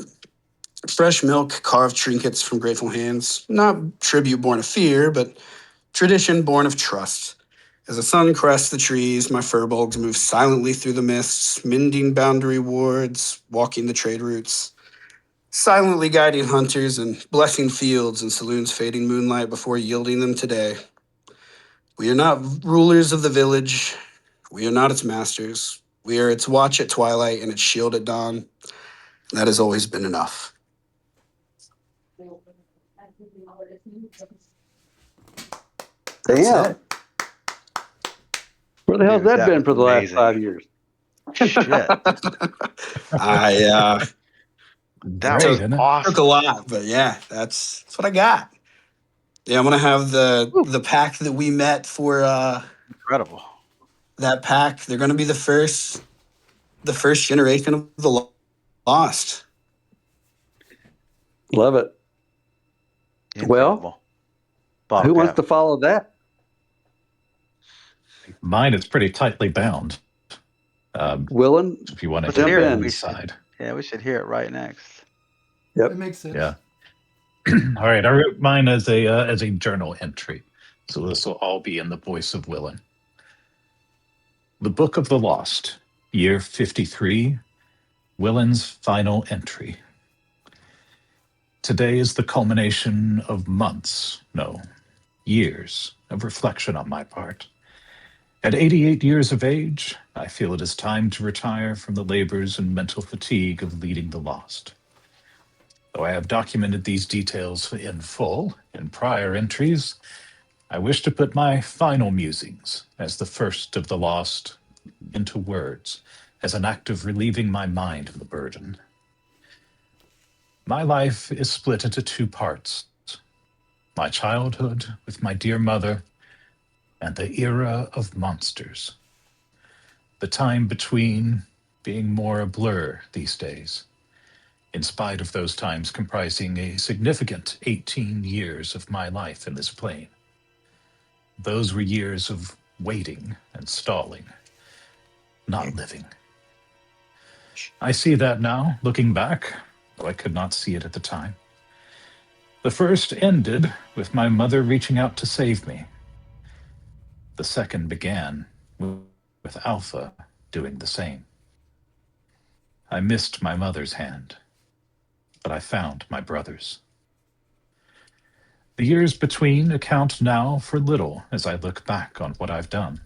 A: fresh milk, carved trinkets from grateful hands. Not tribute born of fear, but tradition born of trust. As the sun crests the trees, my furbolgs move silently through the mists, mending boundary wards, walking the trade routes, silently guiding hunters and blessing fields and saloons' fading moonlight before yielding them today. We are not rulers of the village. We are not its masters. We are its watch at twilight and its shield at dawn. And that has always been enough. That's
E: Damn.
A: it.
E: Where the hell's
D: Dude,
E: that been
D: was
E: for the last
D: amazing.
E: 5 years?
D: Shit.
A: I
D: That
C: Great,
D: was
C: isn't it?
D: awesome.
A: took a lot, but yeah, that's what I got. Yeah, I'm gonna have the pack that we met for
D: Incredible.
A: that pack. They're gonna be the first generation of the Lost.
E: Love it.
D: Incredible.
E: Well, who wants to follow that?
C: Mine is pretty tightly bound.
E: Willen,
C: If you want to
D: Let's
C: get
E: jump
D: hear it.
E: in.
C: the side.
D: Yeah, we should hear it right next.
E: Yep.
B: It makes sense.
C: Yeah. All right. I wrote mine as a journal entry, so this will all be in the voice of Willen. The Book of the Lost, year 53, Willen's final entry. Today is the culmination of months, no, years of reflection on my part. At 88 years of age, I feel it is time to retire from the labors and mental fatigue of leading the Lost. Though I have documented these details in full in prior entries, I wish to put my final musings as the first of the Lost into words, as an act of relieving my mind of the burden. My life is split into two parts: my childhood with my dear mother, and the era of monsters. The time between being more a blur these days, in spite of those times comprising a significant 18 years of my life in this plane. Those were years of waiting and stalling, not living. I see that now, looking back, though I could not see it at the time. The first ended with my mother reaching out to save me. The second began with Alpha doing the same. I missed my mother's hand, but I found my brother's. The years between account now for little as I look back on what I've done.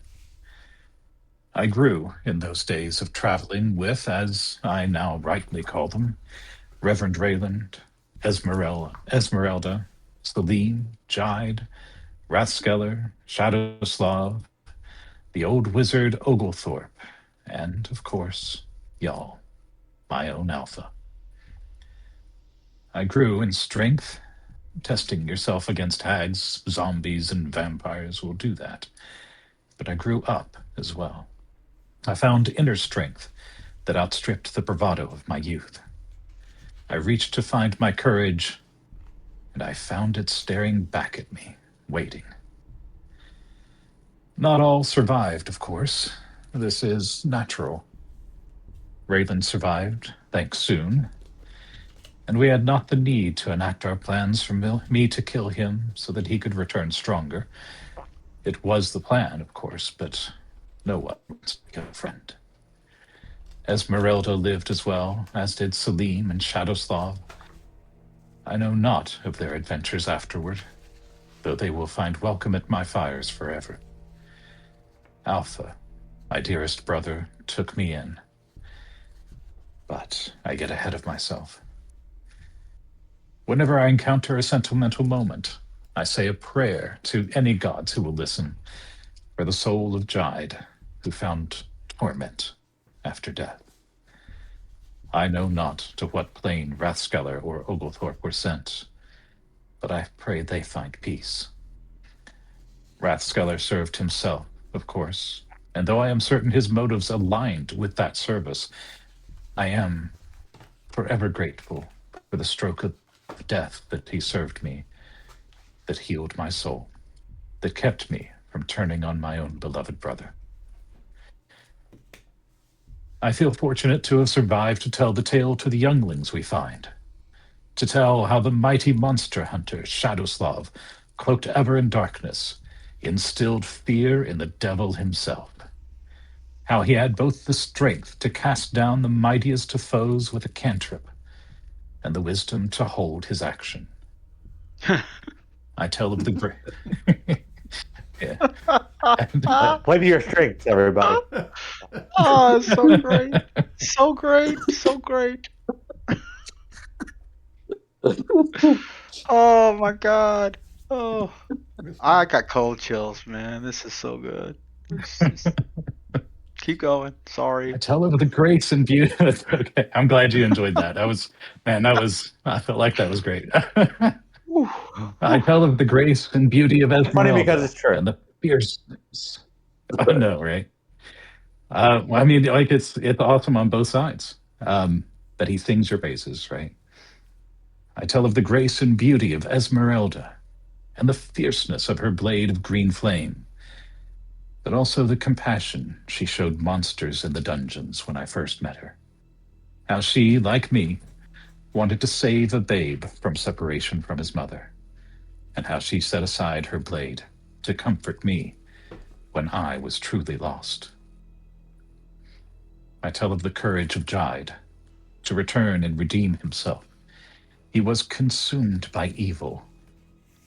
C: I grew in those days of traveling with, as I now rightly call them, Reverend Rayland, Esmeralda, Celine, Jide, Rathskeller, Shadowslav, the old wizard Oglethorpe, and, of course, y'all, my own Alpha. I grew in strength. Testing yourself against hags, zombies, and vampires will do that. But I grew up as well. I found inner strength that outstripped the bravado of my youth. I reached to find my courage, and I found it staring back at me, waiting. Not all survived, of course. This is natural. Raylan survived, thanks soon, and we had not the need to enact our plans for me to kill him so that he could return stronger. It was the plan, of course, but no one was like a friend. Esmeralda lived as well, as did Selim and Shadowslav. I know not of their adventures afterward, though they will find welcome at my fires forever. Alpha, my dearest brother, took me in. But I get ahead of myself. Whenever I encounter a sentimental moment, I say a prayer to any gods who will listen for the soul of Jide, who found torment after death. I know not to what plane Rathskeller or Oglethorpe were sent, but I pray they find peace. Rathskeller served himself, of course, and though I am certain his motives aligned with that service, I am forever grateful for the stroke of death that he served me, that healed my soul, that kept me from turning on my own beloved brother. I feel fortunate to have survived to tell the tale to the younglings we find, to tell how the mighty monster hunter, Shadowslav, cloaked ever in darkness, instilled fear in the devil himself. How he had both the strength to cast down the mightiest of foes with a cantrip, and the wisdom to hold his action. I tell of the great. Yeah.
F: Play to your strengths, everybody.
D: Oh, it's so great. So great. So great. Oh my god. Oh, I got cold chills, man. This is so good. Keep going.
C: I
D: Sorry.
C: tell of the grace and beauty. Okay, I'm glad you enjoyed that. I felt like that was great.
D: Whew.
C: I tell of the grace and beauty of
F: It's funny because
C: Esmeralda
F: it's true.
C: and the fierceness. I know, right? I mean, like it's awesome on both sides. That he sings your praises, right? I tell of the grace and beauty of Esmeralda and the fierceness of her blade of green flame, but also the compassion she showed monsters in the dungeons when I first met her. How she, like me, wanted to save a babe from separation from his mother, and how she set aside her blade to comfort me when I was truly lost. I tell of the courage of Jide to return and redeem himself. He was consumed by evil,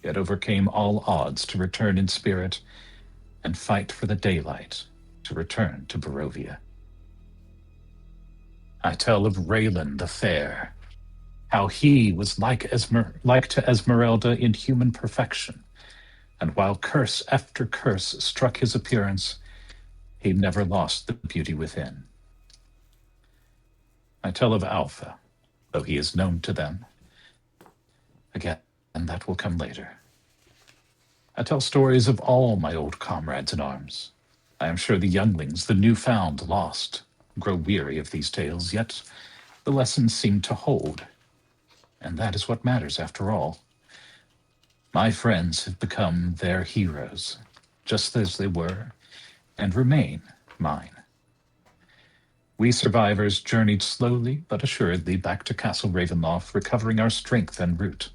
C: yet overcame all odds to return in spirit and fight for the daylight to return to Barovia. I tell of Raylan the Fair, how he was like to Esmeralda in human perfection, and while curse after curse struck his appearance, he never lost the beauty within. I tell of Alpha, though he is known to them. Again, and that will come later. I tell stories of all my old comrades in arms. I am sure the younglings, the new-found lost, grow weary of these tales, yet the lessons seem to hold, and that is what matters after all. My friends have become their heroes, just as they were and remain mine. We survivors journeyed slowly but assuredly back to Castle Ravenloft, recovering our strength en route.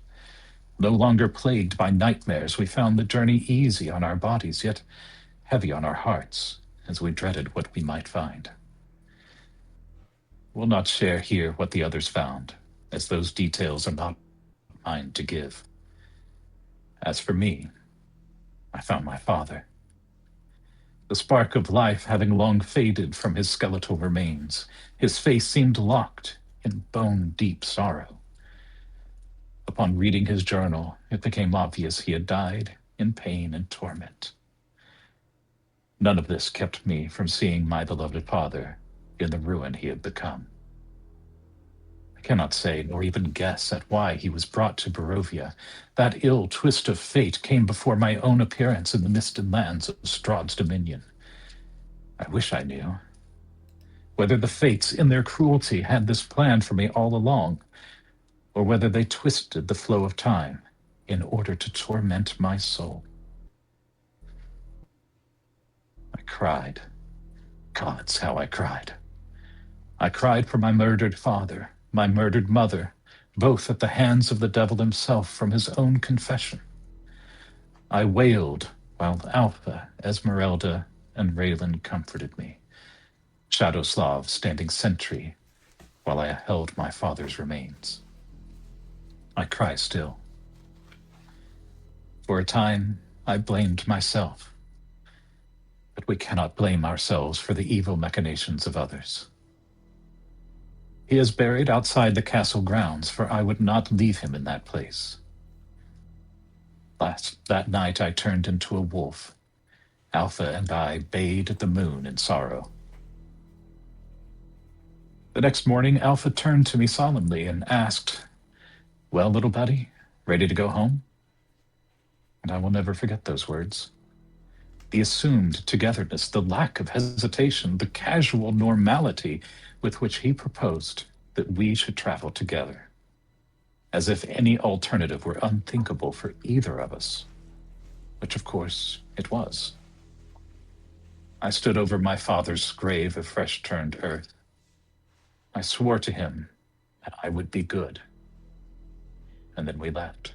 C: No longer plagued by nightmares, we found the journey easy on our bodies, yet heavy on our hearts, as we dreaded what we might find. We'll not share here what the others found, as those details are not mine to give. As for me, I found my father. The spark of life having long faded from his skeletal remains, his face seemed locked in bone-deep sorrow. Upon reading his journal, it became obvious he had died in pain and torment. None of this kept me from seeing my beloved father in the ruin he had become. I cannot say nor even guess at why he was brought to Barovia. That ill twist of fate came before my own appearance in the misted lands of Strahd's dominion. I wish I knew. Whether the fates in their cruelty had this plan for me all along, or whether they twisted the flow of time in order to torment my soul. I cried. Gods, how I cried. I cried for my murdered father, my murdered mother, both at the hands of the devil himself from his own confession. I wailed while Alpha, Esmeralda, and Raylan comforted me, Shadowslav standing sentry while I held my father's remains. I cry still. For a time, I blamed myself, but we cannot blame ourselves for the evil machinations of others. He is buried outside the castle grounds, for I would not leave him in that place. That night I turned into a wolf. Alpha and I bayed at the moon in sorrow. The next morning, Alpha turned to me solemnly and asked, "Well, little buddy, ready to go home?" And I will never forget those words. The assumed togetherness, the lack of hesitation, the casual normality with which he proposed that we should travel together, as if any alternative were unthinkable for either of us, which of course it was. I stood over my father's grave of fresh turned earth. I swore to him that I would be good, and then we left.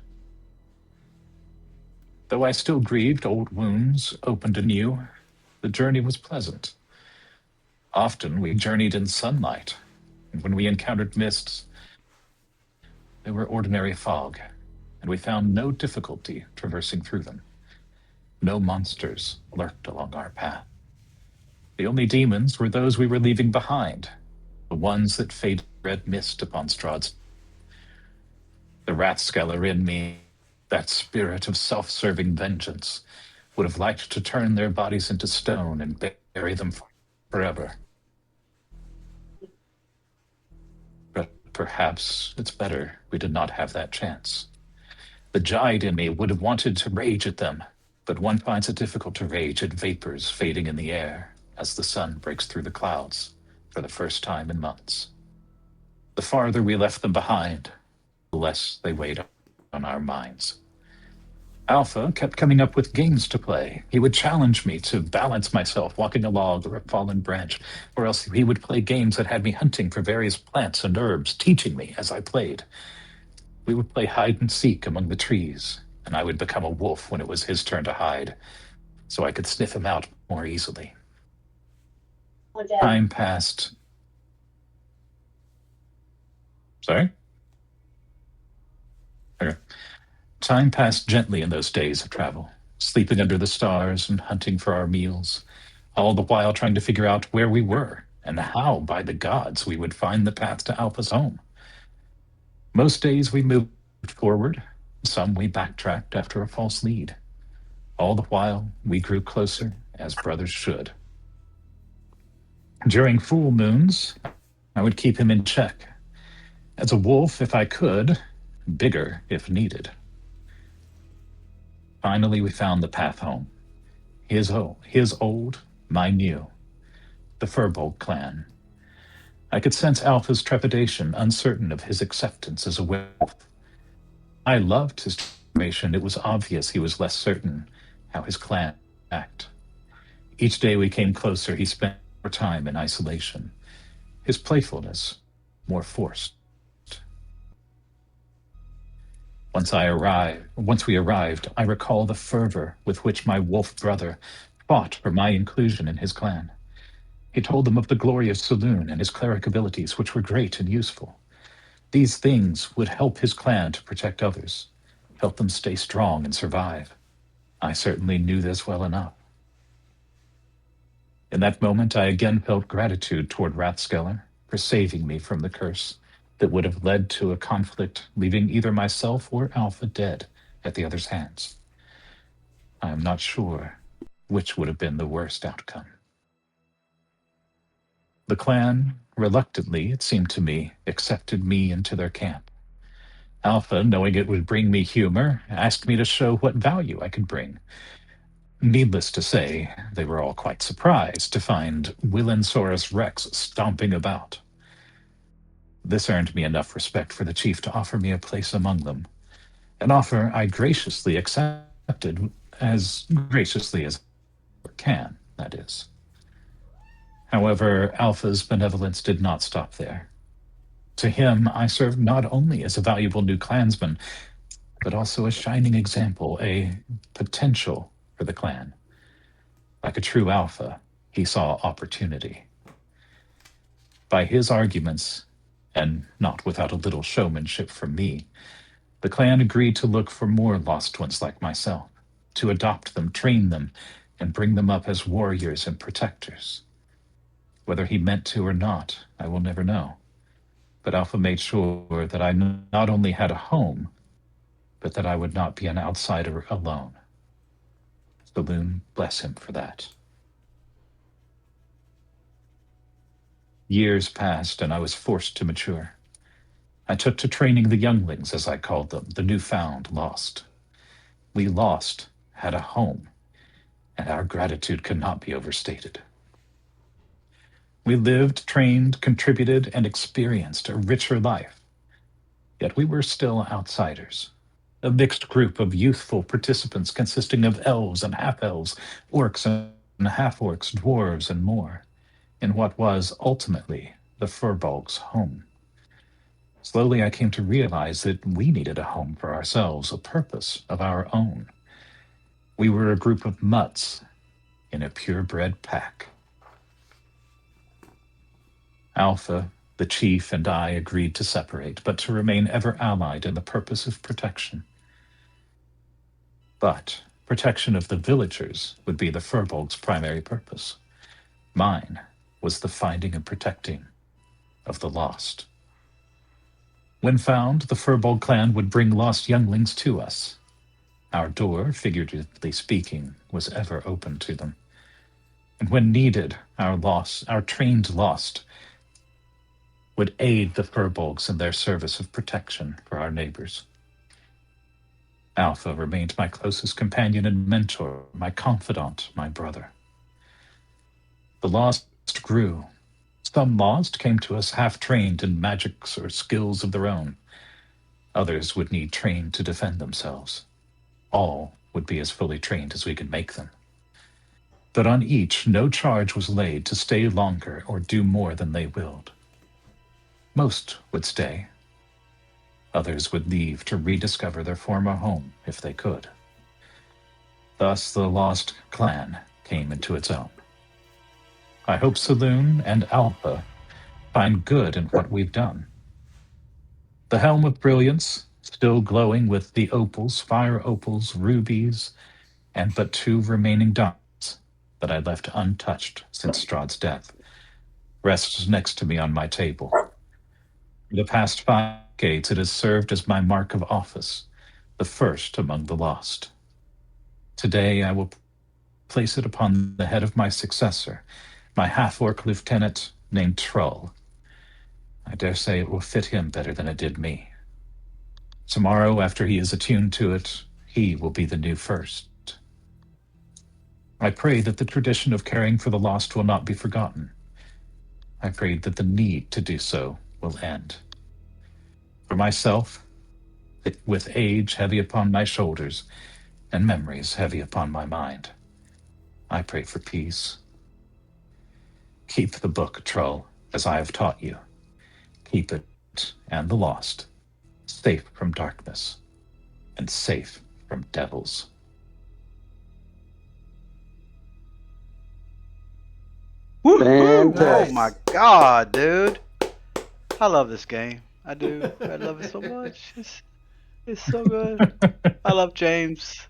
C: Though I still grieved, old wounds opened anew. The journey was pleasant. Often we journeyed in sunlight, and when we encountered mists, they were ordinary fog, and we found no difficulty traversing through them. No monsters lurked along our path. The only demons were those we were leaving behind, the ones that faded red mist upon Strahd's. The rathskeller in me, that spirit of self-serving vengeance, would have liked to turn their bodies into stone and bury them forever. But perhaps it's better we did not have that chance. The giant in me would have wanted to rage at them, but one finds it difficult to rage at vapors fading in the air as the sun breaks through the clouds for the first time in months. The farther we left them behind, the less they weighed on our minds. Alpha kept coming up with games to play. He would challenge me to balance myself walking a log or a fallen branch, or else he would play games that had me hunting for various plants and herbs, teaching me as I played. We would play hide and seek among the trees, and I would become a wolf when it was his turn to hide, so I could sniff him out more easily. Time passed. Sorry? Okay. Time passed gently in those days of travel, sleeping under the stars and hunting for our meals, all the while trying to figure out where we were and how, by the gods, we would find the path to Alpha's home. Most days we moved forward, some we backtracked after a false lead. All the while, we grew closer, as brothers should. During full moons, I would keep him in check. As a wolf, if I could, bigger if needed. Finally, we found the path home. His old, my new, the Furbolg clan. I could sense Alpha's trepidation, uncertain of his acceptance as a wolf. I loved his transformation. It was obvious he was less certain how his clan would act. Each day we came closer, he spent more time in isolation. His playfulness more forced. Once we arrived, I recall the fervor with which my wolf brother fought for my inclusion in his clan. He told them of the glory of Saloon and his cleric abilities, which were great and useful. These things would help his clan to protect others, help them stay strong and survive. I certainly knew this well enough. In that moment, I again felt gratitude toward Rathskeller for saving me from the curse that would have led to a conflict, leaving either myself or Alpha dead at the other's hands. I am not sure which would have been the worst outcome. The clan, reluctantly, it seemed to me, accepted me into their camp. Alpha, knowing it would bring me humor, asked me to show what value I could bring. Needless to say, they were all quite surprised to find Willensaurus Rex stomping about. This earned me enough respect for the chief to offer me a place among them, an offer I graciously accepted, as graciously as I can, that is. However, Alpha's benevolence did not stop there. To him, I served not only as a valuable new clansman, but also a shining example, a potential for the clan. Like a true Alpha, he saw opportunity. By his arguments, and not without a little showmanship from me, the clan agreed to look for more lost ones like myself, to adopt them, train them, and bring them up as warriors and protectors. Whether he meant to or not, I will never know. But Alpha made sure that I not only had a home, but that I would not be an outsider alone. Saloon bless him for that. Years passed, and I was forced to mature. I took to training the younglings, as I called them, the newfound lost. We lost had a home, and our gratitude could not be overstated. We lived, trained, contributed, and experienced a richer life. Yet we were still outsiders, a mixed group of youthful participants consisting of elves and half-elves, orcs and half-orcs, dwarves, and more, in what was ultimately the Furbolg's home. Slowly I came to realize that we needed a home for ourselves, a purpose of our own. We were a group of mutts in a purebred pack. Alpha, the chief, and I agreed to separate, but to remain ever allied in the purpose of protection. But protection of the villagers would be the Furbolg's primary purpose. Mine was the finding and protecting of the lost. When found, the Furbolg clan would bring lost younglings to us. Our door, figuratively speaking, was ever open to them. And when needed, our trained lost would aid the Furbolgs in their service of protection for our neighbors. Alpha remained my closest companion and mentor, my confidant, my brother. The lost grew. Some lost came to us half-trained in magics or skills of their own. Others would need trained to defend themselves. All would be as fully trained as we could make them. But on each, no charge was laid to stay longer or do more than they willed. Most would stay. Others would leave to rediscover their former home if they could. Thus the lost clan came into its own. I hope Saloon and Alpha find good in what we've done. The Helm of Brilliance, still glowing with the opals, fire opals, rubies, and but 2 remaining diamonds that I left untouched since Strahd's death, rests next to me on my table. For the past 5 decades, it has served as my mark of office, the first among the lost. Today, I will place it upon the head of my successor, my half-orc lieutenant named Trull. I dare say it will fit him better than it did me. Tomorrow, after he is attuned to it, he will be the new first. I pray that the tradition of caring for the lost will not be forgotten. I pray that the need to do so will end. For myself, with age heavy upon my shoulders and memories heavy upon my mind, I pray for peace. Keep the book, Trull, as I have taught you. Keep it and the lost safe from darkness and safe from devils.
D: Woohoo! Oh
E: Fantastic.
D: my god, dude! I love this game. I do. I love it so much. It's so good. I love James.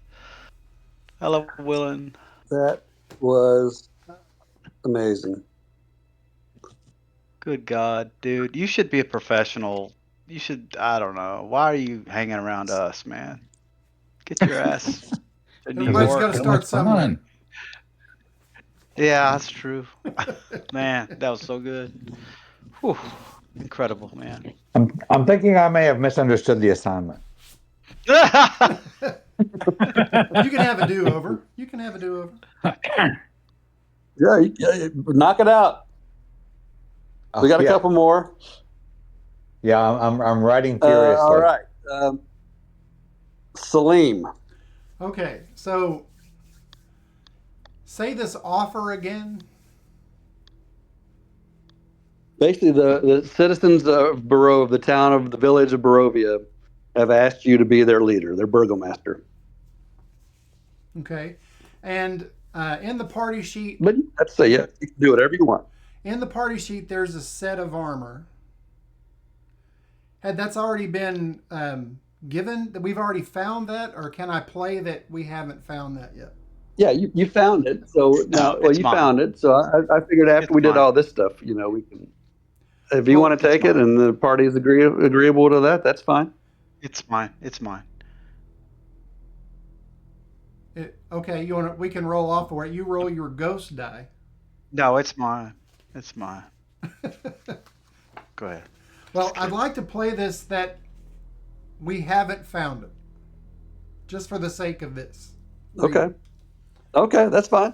D: I love Willen.
E: That was amazing.
D: Good God, dude. You should be a professional. You should, I don't know. Why are you hanging around us, man? Get your ass to New
B: Everybody's got
D: York.
B: to start somewhere.
D: Yeah, that's true. Man, that was so good. Whew. Incredible, man.
F: I'm thinking I may have misunderstood the assignment.
B: You can have a do-over. You can have a do-over.
E: Yeah, knock it out. We got a couple more.
F: Yeah, I'm writing furiously.
E: All right. Salim.
B: Okay, so say this offer again.
E: Basically, the citizens of the town of the village of Barovia, have asked you to be their leader, their burgomaster.
B: Okay, and in the party sheet.
E: But let's say, yeah, you can do whatever you want.
B: In the party sheet, there's a set of armor. That's already been given? That we've already found that, or can I play that we haven't found that yet?
E: Yeah, you found it. So now, well, you
D: mine.
E: found it. So I figured after
D: It's
E: we did
D: mine.
E: all this stuff, we can. If you want to take it and the party is agreeable to that, that's fine.
D: It's mine. It's mine.
B: Okay, we can roll off for it. You roll your ghost die.
D: No, it's mine. It's mine. Go ahead.
B: Well, I'd like to play this that we haven't found it. Just for the sake of this.
E: Okay. Okay, that's fine.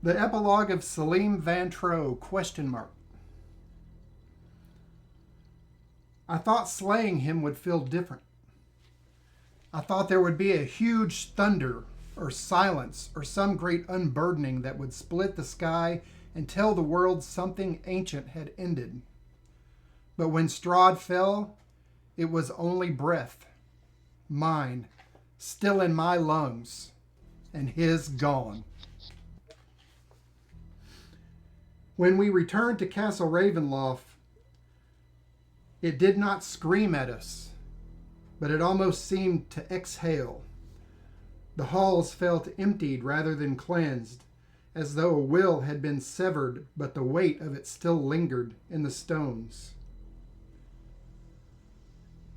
B: The epilogue of Salim Vantro, ? I thought slaying him would feel different. I thought there would be a huge thunder or silence or some great unburdening that would split the sky and tell the world something ancient had ended. But when Strahd fell, It was only breath, mine, still in my lungs, and his gone. When we returned to Castle Ravenloft, it did not scream at us, but it almost seemed to exhale. The halls felt emptied rather than cleansed, as though a will had been severed, but the weight of it still lingered in the stones.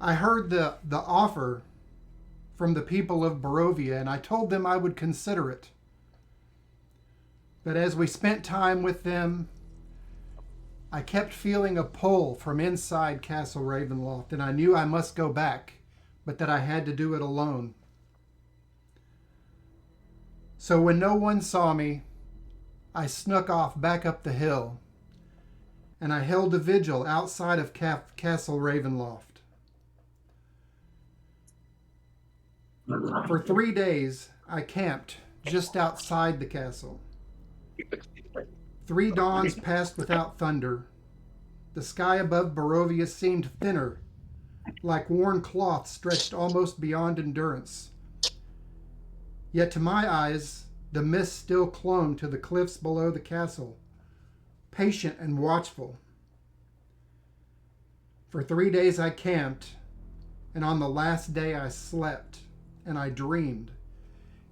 B: I heard the offer from the people of Barovia, and I told them I would consider it. But as we spent time with them, I kept feeling a pull from inside Castle Ravenloft, and I knew I must go back, but that I had to do it alone. So when no one saw me, I snuck off back up the hill, and I held a vigil outside of Castle Ravenloft. For 3 days, I camped just outside the castle. 3 dawns passed without thunder. The sky above Barovia seemed thinner, like worn cloth stretched almost beyond endurance. Yet to my eyes, the mist still clung to the cliffs below the castle, patient and watchful. For 3 days I camped, and on the last day I slept, and I dreamed.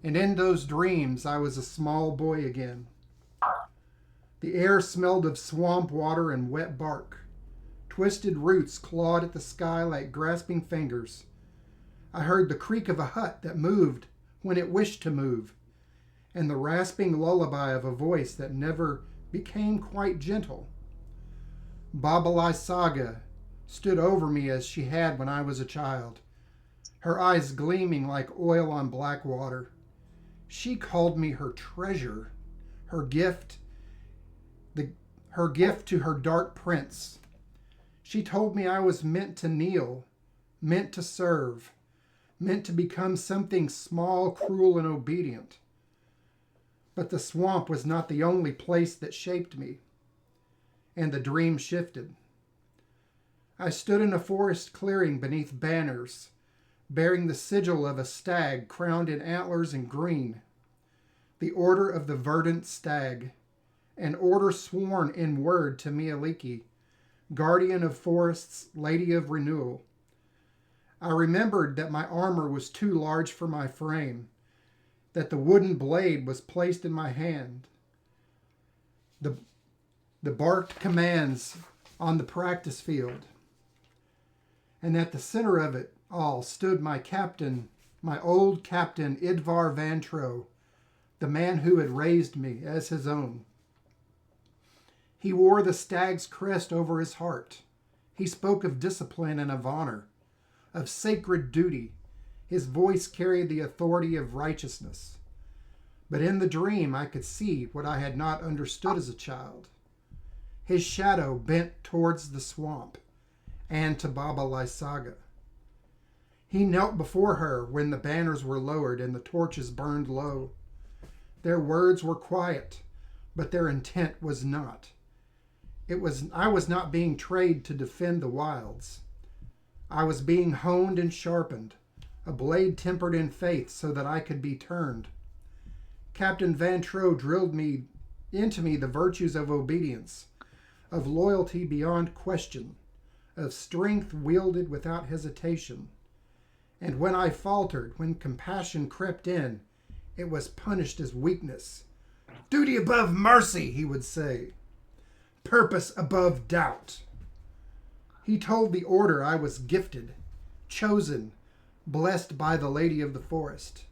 B: And in those dreams I was a small boy again. The air smelled of swamp water and wet bark. Twisted roots clawed at the sky like grasping fingers. I heard the creak of a hut that moved when it wished to move, and the rasping lullaby of a voice that never became quite gentle. Baba Lysaga stood over me as she had when I was a child, her eyes gleaming like oil on black water. She called me her treasure, her gift to her dark prince. She told me I was meant to kneel, meant to serve, meant to become something small, cruel, and obedient. But the swamp was not the only place that shaped me, and the dream shifted. I stood in a forest clearing beneath banners, bearing the sigil of a stag crowned in antlers and green, the Order of the Verdant Stag, an order sworn in word to Mieliki, guardian of forests, lady of renewal. I remembered that my armor was too large for my frame, that the wooden blade was placed in my hand, the barked commands on the practice field, and at the center of it all stood my captain, my old captain Idvar Vantro, the man who had raised me as his own. He wore the stag's crest over his heart. He spoke of discipline and of honor, of sacred duty. His voice carried the authority of righteousness. But in the dream, I could see what I had not understood as a child. His shadow bent towards the swamp and to Baba Lysaga. He knelt before her when the banners were lowered and the torches burned low. Their words were quiet, but their intent was not. I was not being trained to defend the wilds. I was being honed and sharpened, a blade tempered in faith so that I could be turned. Captain Vantro drilled into me the virtues of obedience, of loyalty beyond question, of strength wielded without hesitation. And when I faltered, when compassion crept in, it was punished as weakness. Duty above mercy, he would say. Purpose above doubt. He told the order I was gifted, chosen, blessed by the lady of the forest.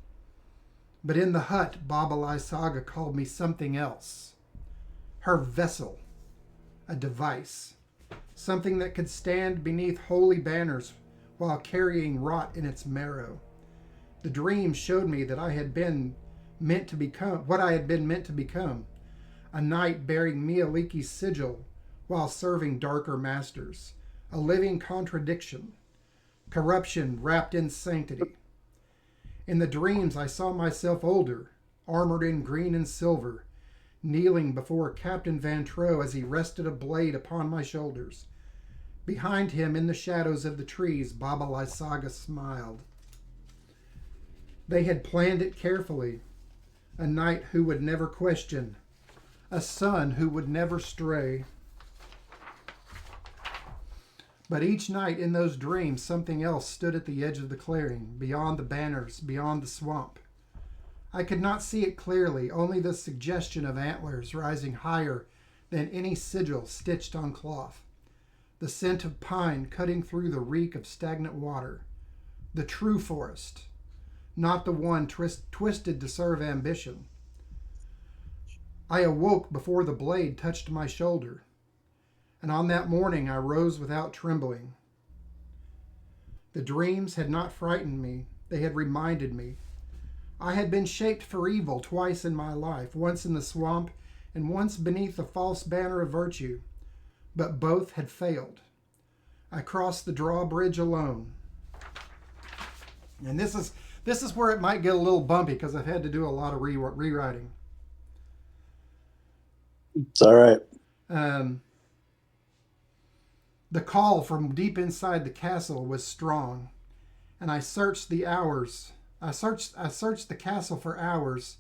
B: But in the hut, Baba Lysaga called me something else. Her vessel, a device, something that could stand beneath holy banners while carrying rot in its marrow. The dream showed me that I had been meant to become what I had been meant to become, a knight bearing Mieliki's sigil while serving darker masters, a living contradiction, corruption wrapped in sanctity. In the dreams, I saw myself older, armored in green and silver, kneeling before Captain Vantro as he rested a blade upon my shoulders. Behind him, in the shadows of the trees, Baba Lysaga smiled. They had planned it carefully. A knight who would never question, a son who would never stray. But each night in those dreams, something else stood at the edge of the clearing, beyond the banners, beyond the swamp. I could not see it clearly, only the suggestion of antlers rising higher than any sigil stitched on cloth. The scent of pine cutting through the reek of stagnant water. The true forest, not the one twisted to serve ambition. I awoke before the blade touched my shoulder, and on that morning I rose without trembling. The dreams had not frightened me, they had reminded me. I had been shaped for evil twice in my life, once in the swamp and once beneath the false banner of virtue, but both had failed. I crossed the drawbridge alone. And this is where it might get a little bumpy because I've had to do a lot of rewriting.
A: It's all right.
B: The call from deep inside the castle was strong, and I searched the hours. I searched the castle for hours.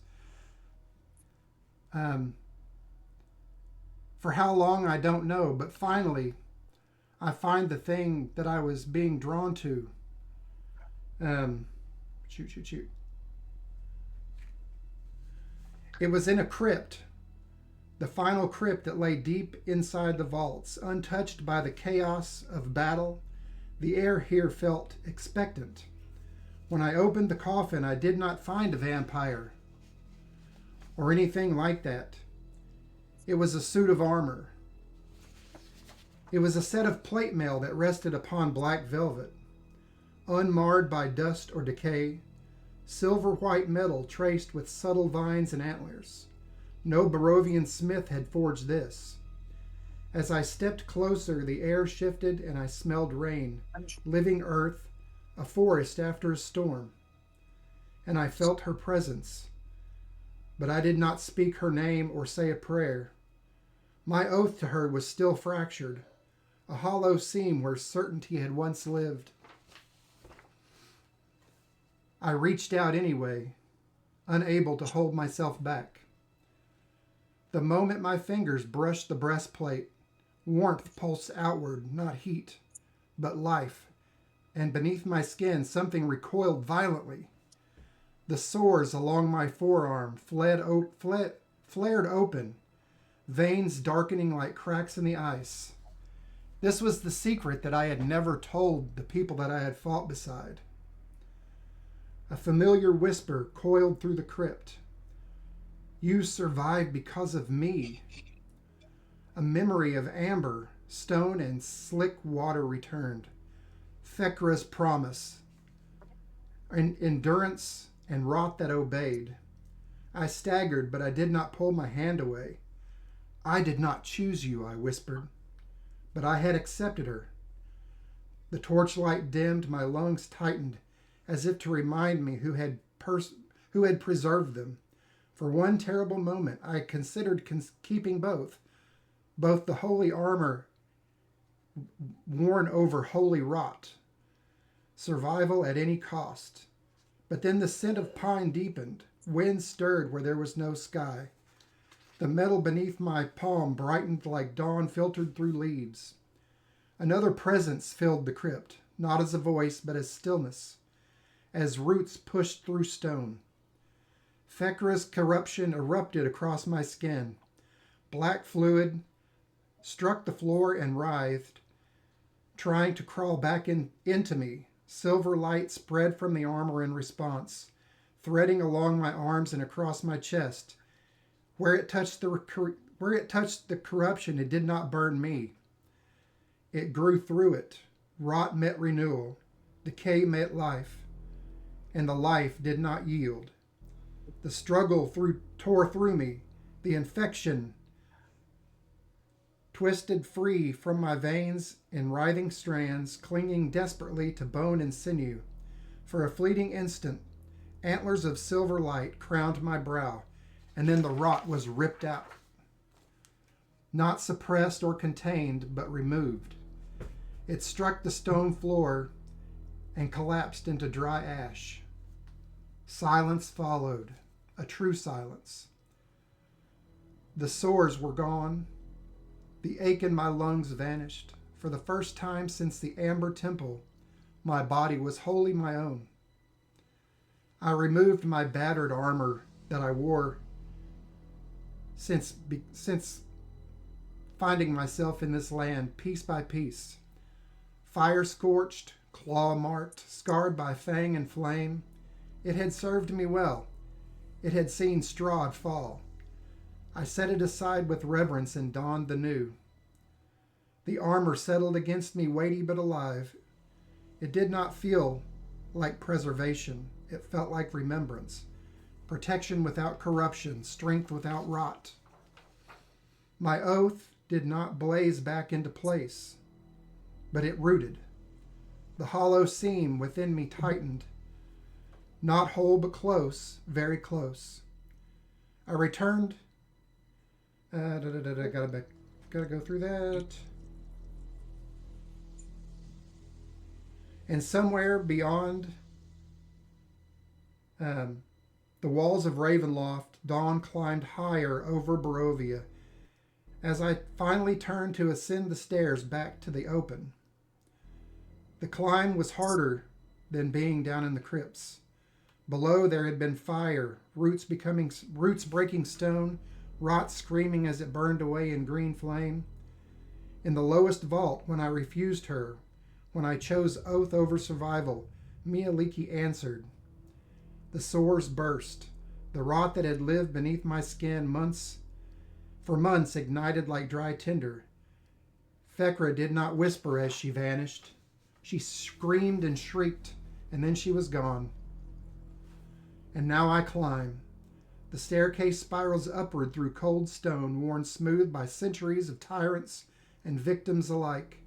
B: For how long I don't know, but finally, I find the thing that I was being drawn to. Shoot. It was in a crypt. The final crypt that lay deep inside the vaults, untouched by the chaos of battle. The air here felt expectant. When I opened the coffin, I did not find a vampire or anything like that. It was a suit of armor. It was a set of plate mail that rested upon black velvet, unmarred by dust or decay, silver white metal traced with subtle vines and antlers. No Barovian smith had forged this. As I stepped closer, the air shifted and I smelled rain, living earth, a forest after a storm. And I felt her presence, but I did not speak her name or say a prayer. My oath to her was still fractured, a hollow seam where certainty had once lived. I reached out anyway, unable to hold myself back. The moment my fingers brushed the breastplate, warmth pulsed outward, not heat, but life, and beneath my skin something recoiled violently. The sores along my forearm flared open, veins darkening like cracks in the ice. This was the secret that I had never told the people that I had fought beside. A familiar whisper coiled through the crypt. You survived because of me. A memory of amber, stone, and slick water returned. Thecra's promise, endurance, and wrath that obeyed. I staggered, but I did not pull my hand away. I did not choose you, I whispered, but I had accepted her. The torchlight dimmed, my lungs tightened, as if to remind me who had preserved them. For one terrible moment, I considered keeping both the holy armor worn over holy rot, survival at any cost. But then the scent of pine deepened, wind stirred where there was no sky. The metal beneath my palm brightened like dawn filtered through leaves. Another presence filled the crypt, not as a voice, but as stillness, as roots pushed through stone. Thecra's corruption erupted across my skin. Black fluid struck the floor and writhed, trying to crawl back into me. Silver light spread from the armor in response, threading along my arms and across my chest. Where it touched the corruption, it did not burn me. It grew through it. Rot met renewal. Decay met life. And the life did not yield. The struggle tore through me. The infection twisted free from my veins in writhing strands, clinging desperately to bone and sinew. For a fleeting instant, antlers of silver light crowned my brow, and then the rot was ripped out. Not suppressed or contained, but removed. It struck the stone floor and collapsed into dry ash. Silence followed, a true silence. The sores were gone. The ache in my lungs vanished. For the first time since the Amber Temple, my body was wholly my own. I removed my battered armor that I wore since finding myself in this land piece by piece. Fire scorched, claw marked, scarred by fang and flame, it had served me well. It had seen Strahd fall. I set it aside with reverence and donned the new. The armor settled against me weighty but alive. It did not feel like preservation. It felt like remembrance. Protection without corruption, strength without rot. My oath did not blaze back into place, but it rooted. The hollow seam within me tightened. Not whole but close, very close. I returned. Gotta go through that. And somewhere beyond the walls of Ravenloft, dawn climbed higher over Barovia. As I finally turned to ascend the stairs back to the open, the climb was harder than being down in the crypts. Below there had been fire, roots breaking stone, rot screaming as it burned away in green flame. In the lowest vault, when I refused her, when I chose oath over survival, Mialiki answered. The sores burst. The rot that had lived beneath my skin for months ignited like dry tinder. Thekra did not whisper as she vanished. She screamed and shrieked, and then she was gone. And now I climb. The staircase spirals upward through cold stone, worn smooth by centuries of tyrants and victims alike.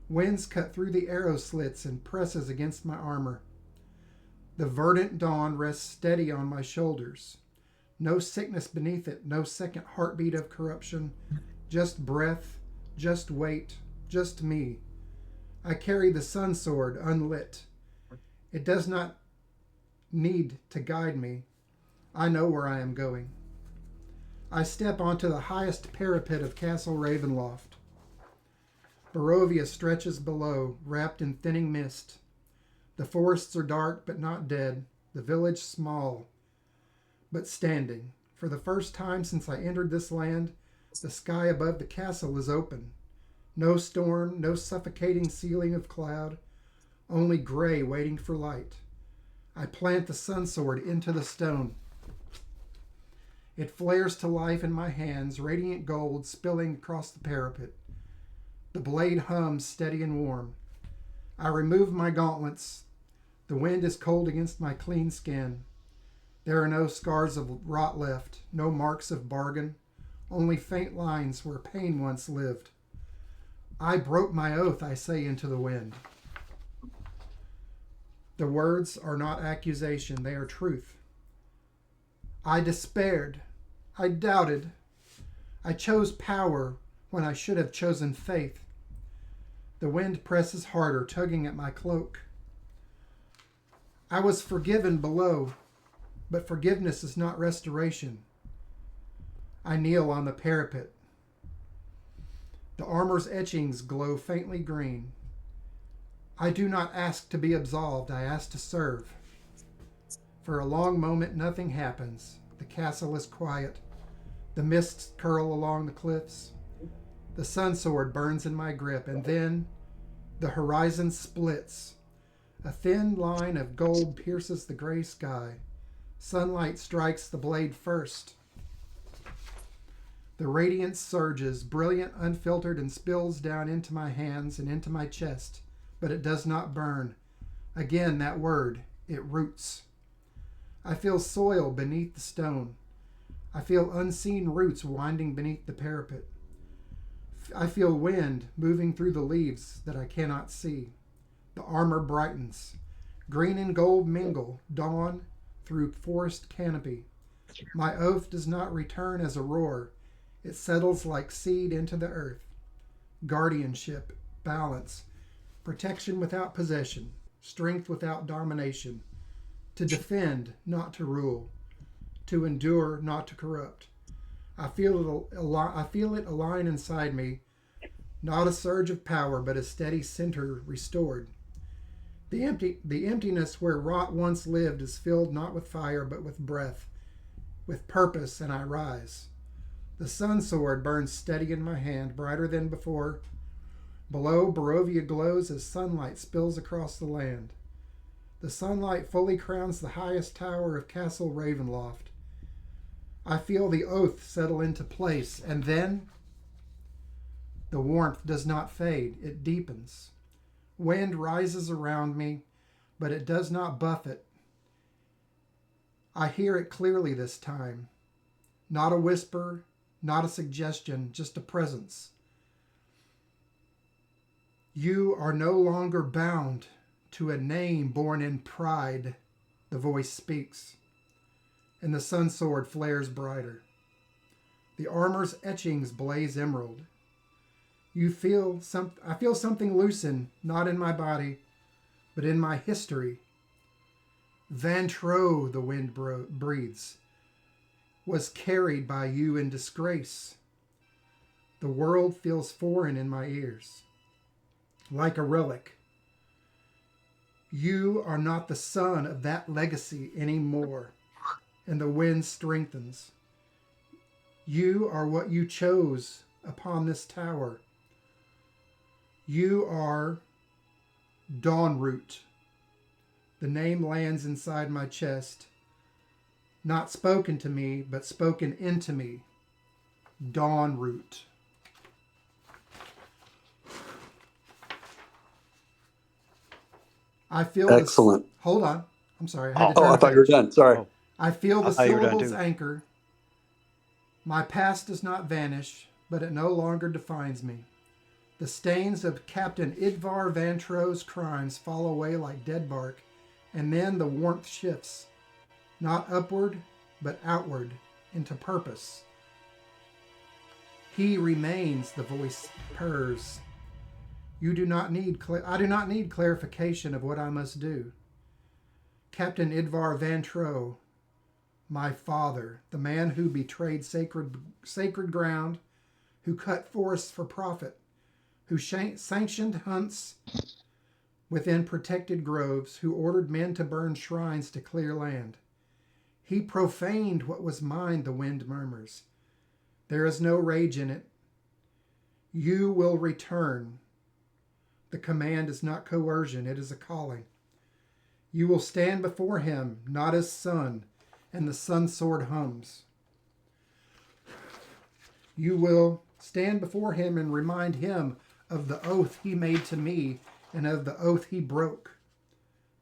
B: Winds cut through the arrow slits and presses against my armor. The verdant dawn rests steady on my shoulders. No sickness beneath it, no second heartbeat of corruption. Just breath, just weight, just me. I carry the sun sword unlit. It does not need to guide me. I know where I am going. I step onto the highest parapet of Castle Ravenloft. Barovia stretches below, wrapped in thinning mist. The forests are dark but not dead, the village small but standing. For the first time since I entered this land, the sky above the castle is open. No storm, no suffocating ceiling of cloud, only gray waiting for light. I plant the sun sword into the stone. It flares to life in my hands, radiant gold spilling across the parapet. The blade hums steady and warm. I remove my gauntlets. The wind is cold against my clean skin. There are no scars of rot left, no marks of bargain, only faint lines where pain once lived. I broke my oath, I say into the wind. The words are not accusation, they are truth. I despaired. I doubted. I chose power when I should have chosen faith. The wind presses harder, tugging at my cloak. I was forgiven below, but forgiveness is not restoration. I kneel on the parapet. The armor's etchings glow faintly green. I do not ask to be absolved, I ask to serve. For a long moment, nothing happens. The castle is quiet. The mists curl along the cliffs. The sun sword burns in my grip, and then the horizon splits. A thin line of gold pierces the gray sky. Sunlight strikes the blade first. The radiance surges, brilliant, unfiltered, and spills down into my hands and into my chest, but it does not burn. Again, that word, it roots. I feel soil beneath the stone. I feel unseen roots winding beneath the parapet. I feel wind moving through the leaves that I cannot see. The armor brightens. Green and gold mingle, dawn through forest canopy. My oath does not return as a roar. It settles like seed into the earth. Guardianship, balance, protection without possession, strength without domination, to defend, not to rule, to endure, not to corrupt. I feel it align inside me, not a surge of power, but a steady center restored. The emptiness where rot once lived is filled not with fire, but with breath, with purpose, and I rise. The sun sword burns steady in my hand, brighter than before. Below, Barovia glows as sunlight spills across the land. The sunlight fully crowns the highest tower of Castle Ravenloft. I feel the oath settle into place, and then the warmth does not fade, it deepens. Wind rises around me, but it does not buffet. I hear it clearly this time. Not a whisper, not a suggestion, just a presence. You are no longer bound to a name born in pride, the voice speaks, and the sun sword flares brighter. The armor's etchings blaze emerald. I feel something loosen, not in my body, but in my history. Vantro, the wind breathes, was carried by you in disgrace. The world feels foreign in my ears, like a relic. You are not the son of that legacy anymore, and the wind strengthens. You are what you chose upon this tower. You are Dawnroot. The name lands inside my chest, not spoken to me, but spoken into me. Dawnroot. I feel
E: Excellent.
B: Hold on. I'm sorry. I had to
E: Oh,
B: turn
E: I
B: the
E: thought you were
B: page.
E: done. Sorry.
B: I feel the
D: I thought you were done,
B: syllables
D: too.
B: anchor. My past does not vanish, but it no longer defines me. The stains of Captain Idvar Vantro's crimes fall away like dead bark, and then the warmth shifts, not upward, but outward, into purpose. He remains, the voice purrs. I do not need clarification of what I must do. Captain Idvar Vantro, my father, the man who betrayed sacred ground, who cut forests for profit, who sanctioned hunts within protected groves, who ordered men to burn shrines to clear land. He profaned what was mine, the wind murmurs. There is no rage in it. You will return. The command is not coercion, it is a calling. You will stand before him, not as son, and the sun sword hums. You will stand before him and remind him of the oath he made to me and of the oath he broke.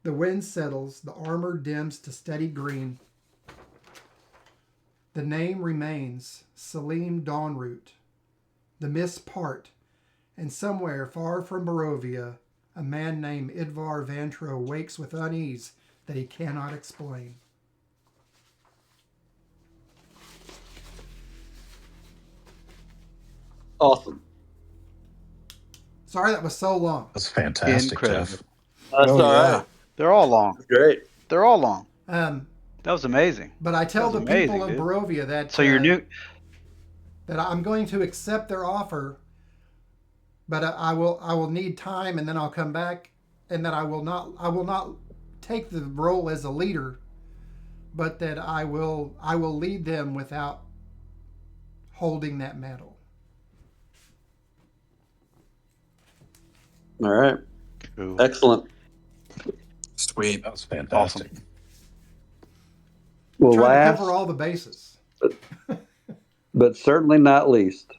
B: The wind settles, the armor dims to steady green. The name remains, Selim Dawnroot. The mists part, and somewhere far from Barovia, a man named Idvar Vantro wakes with unease that he cannot explain.
E: Awesome.
B: Sorry that was so long.
C: That's fantastic,
D: Incredible.
C: Jeff.
E: That's
A: Oh,
E: all
A: yeah.
E: right.
D: They're all long.
E: That's great.
D: They're all long.
B: Um,
D: That was amazing.
B: but I tell the
D: That was amazing,
B: people of
D: dude.
B: Barovia that
D: So you're new.
B: that I'm going to accept their offer, but I will need time, and then I'll come back, and that I will not take the role as a leader, but that I will lead them without holding that mantle.
E: All right.
D: Cool.
E: Excellent.
A: Sweet.
C: That was fantastic.
D: Awesome.
E: Well,
B: Trying to
E: last,
B: cover all the bases.
E: but certainly not least,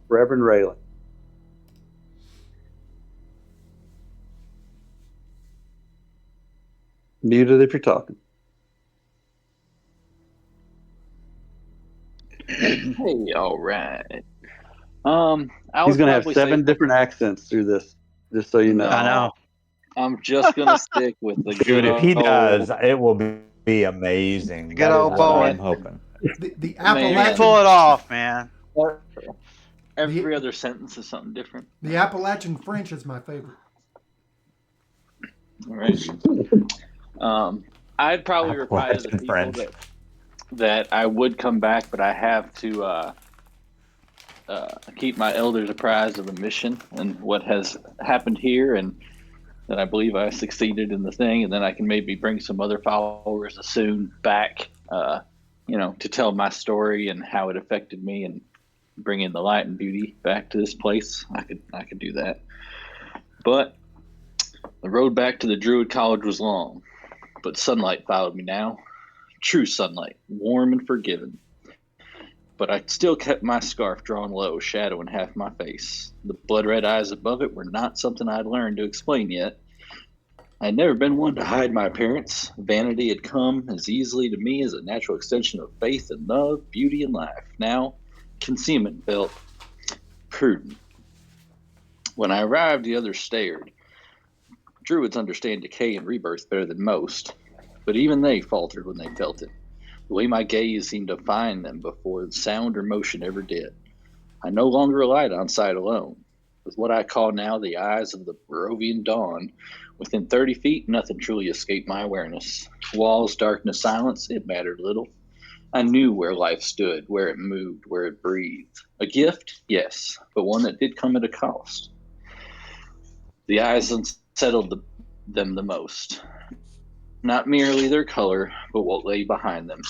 E: Reverend Raylan. Muted if you're talking.
H: Hey, all right.
E: He's going to have 7 different accents through this, just so you know.
D: I know.
H: I'm just gonna stick with the
F: Dude,
H: good
F: if he does,
H: old.
F: it will be amazing.
D: Good
F: That is
D: old
F: what
D: Bowen.
F: I'm hoping.
B: The
H: Man,
D: You
B: Appalachian
D: pull it off, man.
H: Every other sentence is something different.
B: The Appalachian French is my favorite.
H: All right. I'd probably reply to the
F: Appalachian
H: people
F: French.
H: that I would come back, but I have to keep my elders apprised of the mission and what has happened here, and that I believe I succeeded in the thing, and then I can maybe bring some other followers soon back, to tell my story and how it affected me, and bringing the light and beauty back to this place. I could do that, but the road back to the Druid College was long, but sunlight followed me now. True sunlight, warm and forgiving. But I still kept my scarf drawn low, shadowing half my face. The blood-red eyes above it were not something I'd learned to explain yet. I had never been one to hide my appearance. Vanity had come as easily to me as a natural extension of faith and love, beauty and life. Now, concealment felt prudent. When I arrived, the others stared. Druids understand decay and rebirth better than most, but even they faltered when they felt it. The way my gaze seemed to find them before sound or motion ever did. I no longer relied on sight alone. With what I call now the eyes of the Barovian dawn, within 30 feet, nothing truly escaped my awareness. Walls, darkness, silence, it mattered little. I knew where life stood, where it moved, where it breathed. A gift, yes, but one that did come at a cost. The eyes unsettled them the most. Not merely their color, but what lay behind them.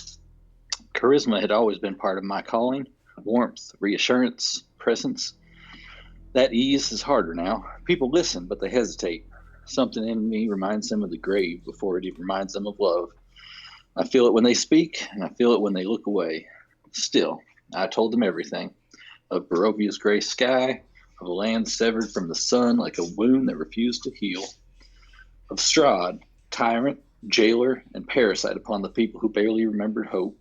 H: Charisma had always been part of my calling. Warmth, reassurance, presence. That ease is harder now. People listen, but they hesitate. Something in me reminds them of the grave before it even reminds them of love. I feel it when they speak, and I feel it when they look away. Still, I told them everything. Of Barovia's gray sky, of a land severed from the sun like a wound that refused to heal. Of Strahd, tyrant, jailer, and parasite upon the people who barely remembered hope.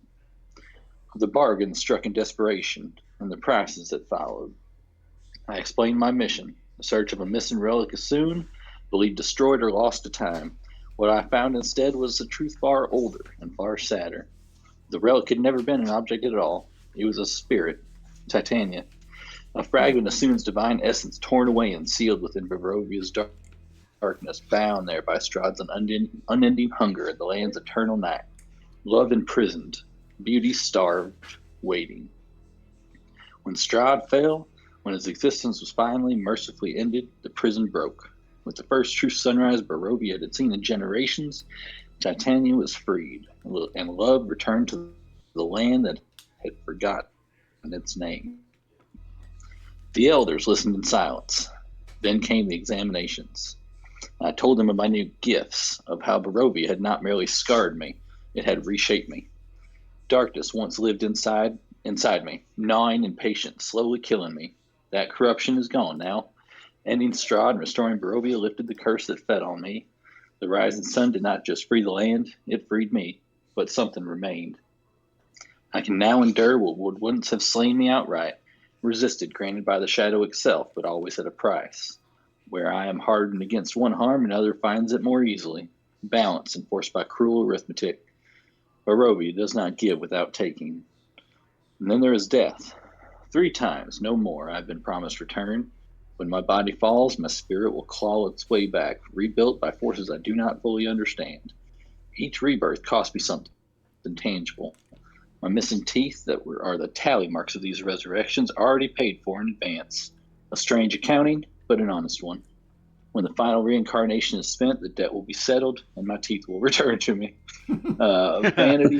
H: Of the bargains struck in desperation, and the prices that followed. I explained my mission, the search of a missing relic Assoon, believed destroyed or lost to time. What I found instead was a truth far older and far sadder. The relic had never been an object at all. It was a spirit, Titania, a fragment of Assoon's divine essence torn away and sealed within Barovia's darkness, bound there by Strahd's unending hunger and the land's eternal night. Love imprisoned, beauty starved, waiting. When Strahd fell, when his existence was finally mercifully ended, the prison broke. With the first true sunrise Barovia had seen in generations, Titania was freed, and love returned to the land that had forgotten its name. The elders listened in silence. Then came the examinations. I told them of my new gifts, of how Barovia had not merely scarred me, it had reshaped me. Darkness once lived inside me, gnawing impatient, slowly killing me. That corruption is gone now. Ending Strahd and restoring Barovia lifted the curse that fed on me. The rising sun did not just free the land, it freed me, but something remained. I can now endure what would once have slain me outright, resisted granted by the shadow itself, but always at a price. Where I am hardened against one harm, another finds it more easily. Balance enforced by cruel arithmetic. Barovia does not give without taking. And then there is death. 3 times, no more, I have been promised return. When my body falls, my spirit will claw its way back, rebuilt by forces I do not fully understand. Each rebirth cost me something tangible. My missing teeth are the tally marks of these resurrections, already paid for in advance. A strange accounting, but an honest one. When the final reincarnation is spent, the debt will be settled, and my teeth will return to me. Vanity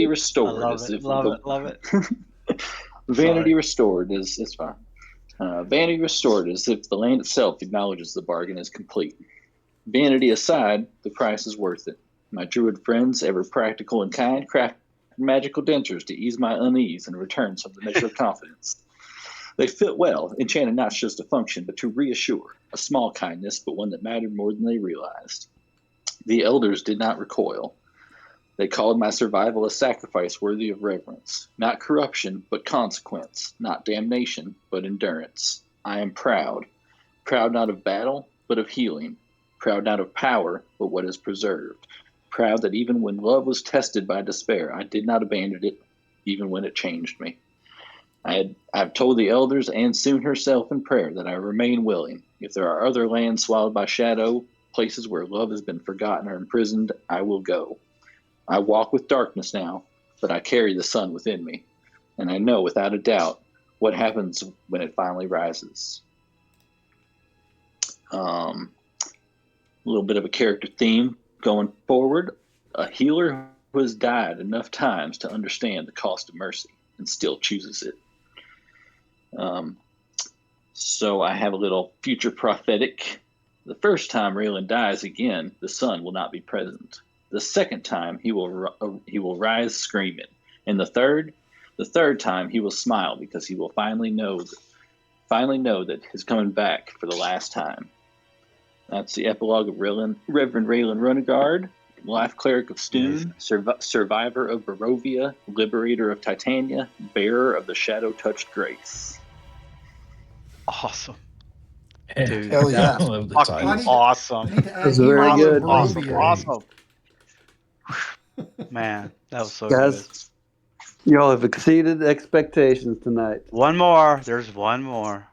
H: restored.
D: I love it.
H: Vanity
D: Sorry.
H: restored is it's fine. Vanity restored as if the land itself acknowledges the bargain is complete. Vanity aside, the price is worth it. My druid friends, ever practical and kind, crafted magical dentures to ease my unease and return some of the measure of confidence. They fit well, enchanted not just to function, but to reassure. A small kindness, but one that mattered more than they realized. The elders did not recoil. They called my survival a sacrifice worthy of reverence. Not corruption, but consequence. Not damnation, but endurance. I am proud. Proud not of battle, but of healing. Proud not of power, but what is preserved. Proud that even when love was tested by despair, I did not abandon it, even when it changed me. I've told the elders and Soon herself in prayer that I remain willing. If there are other lands swallowed by shadow, places where love has been forgotten or imprisoned, I will go. I walk with darkness now, but I carry the sun within me, and I know without a doubt what happens when it finally rises. A little bit of a character theme going forward. A healer who has died enough times to understand the cost of mercy and still chooses it. So I have a little future prophetic. The first time Raylan dies again, the sun will not be present. The second time he will rise screaming, and the third time he will smile because he will finally know that he's coming back for the last time. That's the epilogue of Reverend Raylan Runegard, Life Cleric of Stoon, Survivor of Barovia, Liberator of Titania, Bearer of the Shadow Touched Grace.
D: Awesome.
C: Eh,
D: Dude,
A: Hell yeah.
D: that's
C: I love the
D: fucking
B: I
C: titles.
B: need to,
D: awesome.
B: I need to add
J: That's
B: you
J: very
B: all to
J: good.
D: Awesome.
B: Barovia.
D: Awesome. Man, that was so good.
J: Guys, y'all have exceeded expectations tonight.
D: One more. There's one more.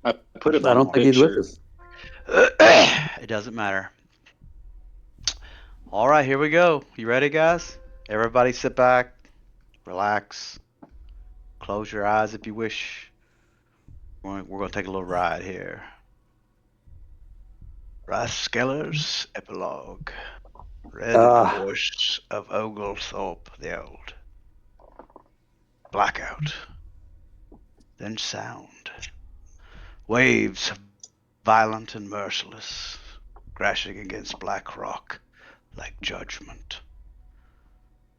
H: I put up
J: I
H: a
J: don't think he's with
H: picture.
J: us.
D: It doesn't matter. All right, here we go. You ready, guys? Everybody sit back, relax, close your eyes if you wish. We're going to take a little ride here. Raskeller's Epilogue. Read in the voice of Oglethorpe the Old. Blackout. Then sound. Waves violent and merciless, crashing against black rock like judgment.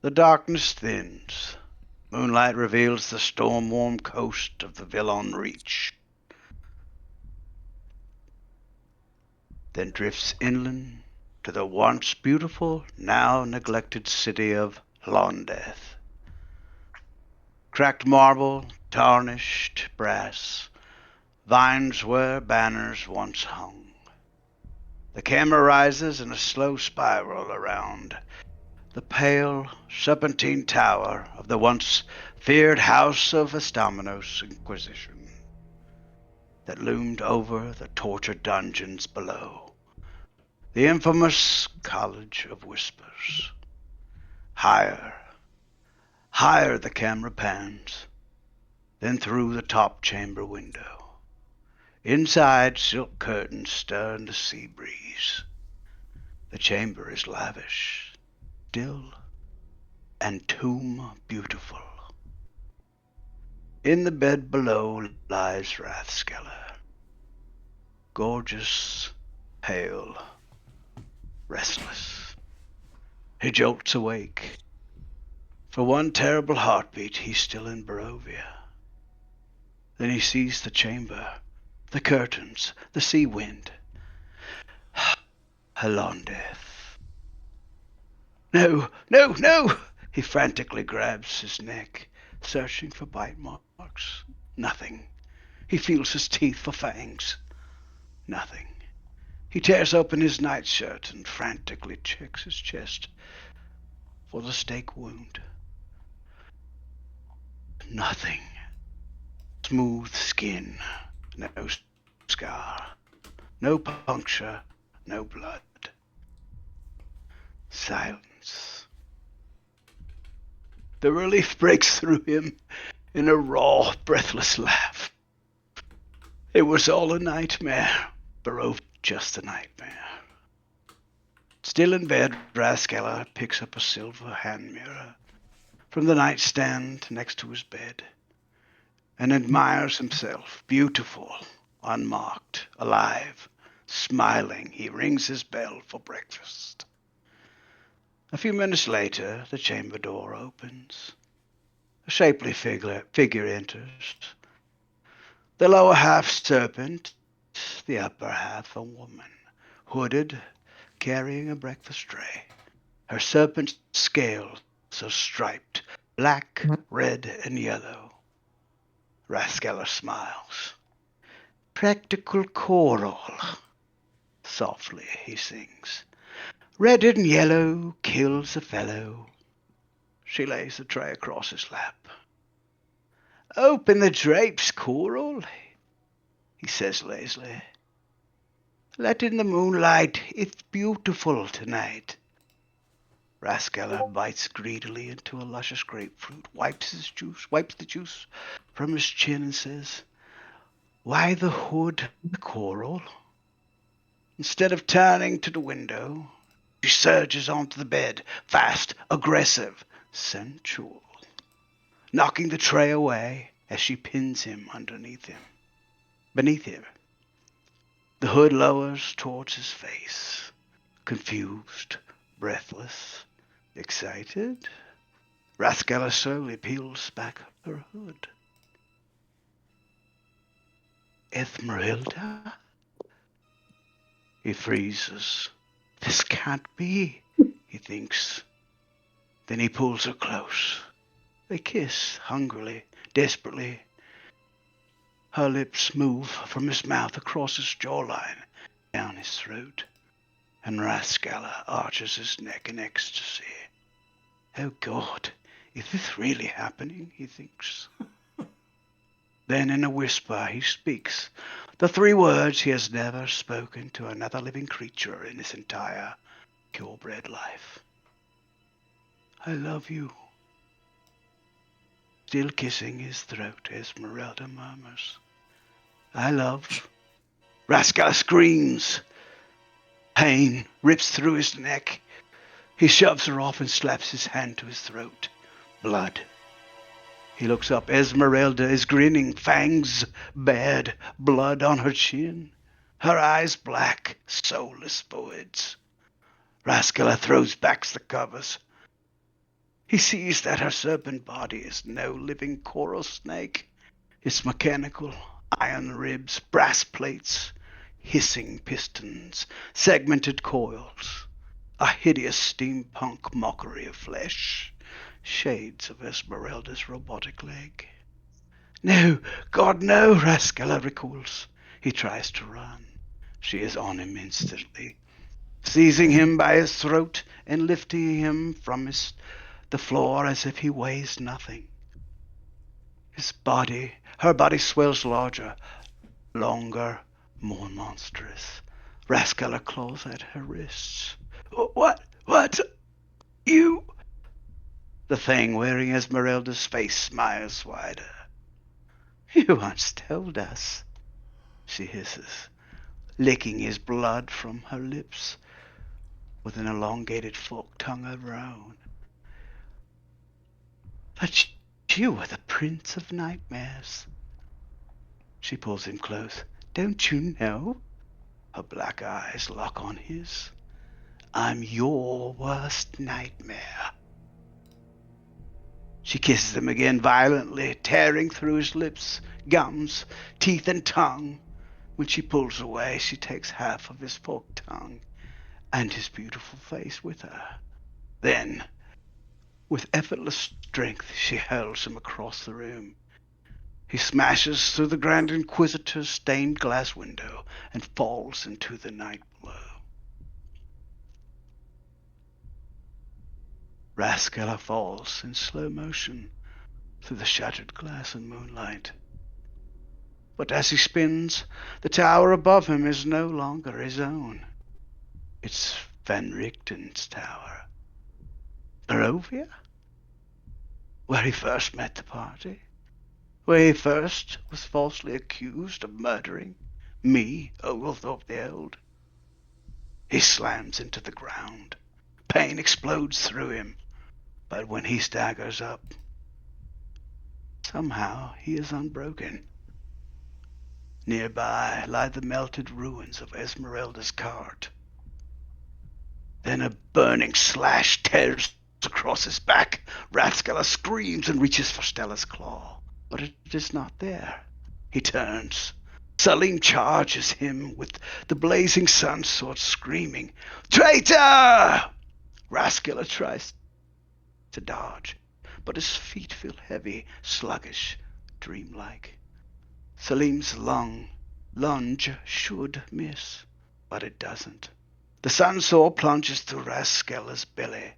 D: The darkness thins. Moonlight reveals the storm-warm coast of the Villon Reach. Then drifts inland to the once beautiful, now neglected city of Londeth. Cracked marble, tarnished brass, vines where banners once hung. The camera rises in a slow spiral around the pale, serpentine tower of the once feared House of Estaminos Inquisition that loomed over the torture dungeons below. The infamous College of Whispers. Higher, higher the camera pans, then through the top chamber window. Inside, silk curtains stir in the sea breeze. The chamber is lavish, still, and tomb beautiful. In the bed below lies Rathskeller, gorgeous, pale, restless. He jolts awake. For one terrible heartbeat, he's still in Barovia. Then he sees the chamber, the curtains, the sea wind. Alondeth. No, no, no! He frantically grabs his neck, searching for bite marks. Nothing. He feels his teeth for fangs. Nothing. He tears open his nightshirt and frantically checks his chest for the stake wound. Nothing. Smooth skin, no scar, no puncture, no blood. Silence. The relief breaks through him in a raw, breathless laugh. It was all a nightmare, Barovia, just a nightmare. Still in bed, Raskeller picks up a silver hand mirror from the nightstand next to his bed and admires himself, beautiful, unmarked, alive, smiling. He rings his bell for breakfast. A few minutes later, the chamber door opens. A shapely figure enters. The lower half serpent, the upper half a woman, hooded, carrying a breakfast tray. Her serpent scales are striped, black, red, and yellow. Raskeller smiles. Practical coral, softly he sings. Red and yellow kills a fellow. She lays the tray across his lap. Open the drapes, Coral, he says lazily. Let in the moonlight. It's beautiful tonight. Raskella bites greedily into a luscious grapefruit, wipes the juice from his chin, and says, "Why the hood, Coral?" Instead of turning to the window, she surges onto the bed, fast, aggressive, sensual, knocking the tray away as she pins him beneath him. The hood lowers towards his face, confused, breathless, excited. Raskella slowly peels back her hood. Esmeralda? He freezes. This can't be, he thinks. Then he pulls her close. They kiss hungrily, desperately. Her lips move from his mouth across his jawline, down his throat, and Raskella arches his neck in ecstasy. Oh God, is this really happening? He thinks. Then in a whisper he speaks the 3 words he has never spoken to another living creature in his entire purebred life. I love you. Still kissing his throat, Esmeralda murmurs, I love. Raskella screams. Pain rips through his neck. He shoves her off and slaps his hand to his throat. Blood. He looks up. Esmeralda is grinning, fangs bared, blood on her chin. Her eyes black, soulless voids. Raskella throws back the covers. He sees that her serpent body is no living coral snake. It's mechanical, iron ribs, brass plates, hissing pistons, segmented coils, a hideous steampunk mockery of flesh, shades of Esmeralda's robotic leg. No, God, no, Raskella recalls. He tries to run. She is on him instantly, seizing him by his throat and lifting him from the floor as if he weighs nothing. Her body swells larger, longer, more monstrous. Raskella claws at her wrists. What? You? The thing wearing Esmeralda's face smiles wider. You once told us, she hisses, licking his blood from her lips with an elongated forked tongue of her own. But you were the prince of nightmares. She pulls him close. Don't you know? Her black eyes lock on his. I'm your worst nightmare. She kisses him again violently, tearing through his lips, gums, teeth, and tongue. When she pulls away, she takes half of his forked tongue and his beautiful face with her. Then, with effortless strength, she hurls him across the room. He smashes through the Grand Inquisitor's stained glass window and falls into the night below. Raskella falls in slow motion through the shattered glass and moonlight. But as he spins, the tower above him is no longer his own. It's Van Richten's tower. Barovia? Where he first met the party. Where he first was falsely accused of murdering me, Oglethorpe the Old. He slams into the ground. Pain explodes through him. But when he staggers up, somehow he is unbroken. Nearby lie the melted ruins of Esmeralda's cart. Then a burning slash tears across his back. Raskella screams and reaches for Stella's claw, but it is not there. He turns. Salim charges him with the blazing sun sword, screaming, "Traitor!" Raskella tries to dodge, but his feet feel heavy, sluggish, dreamlike. Salim's lunge should miss, but it doesn't. The sun sword plunges through Raskella's belly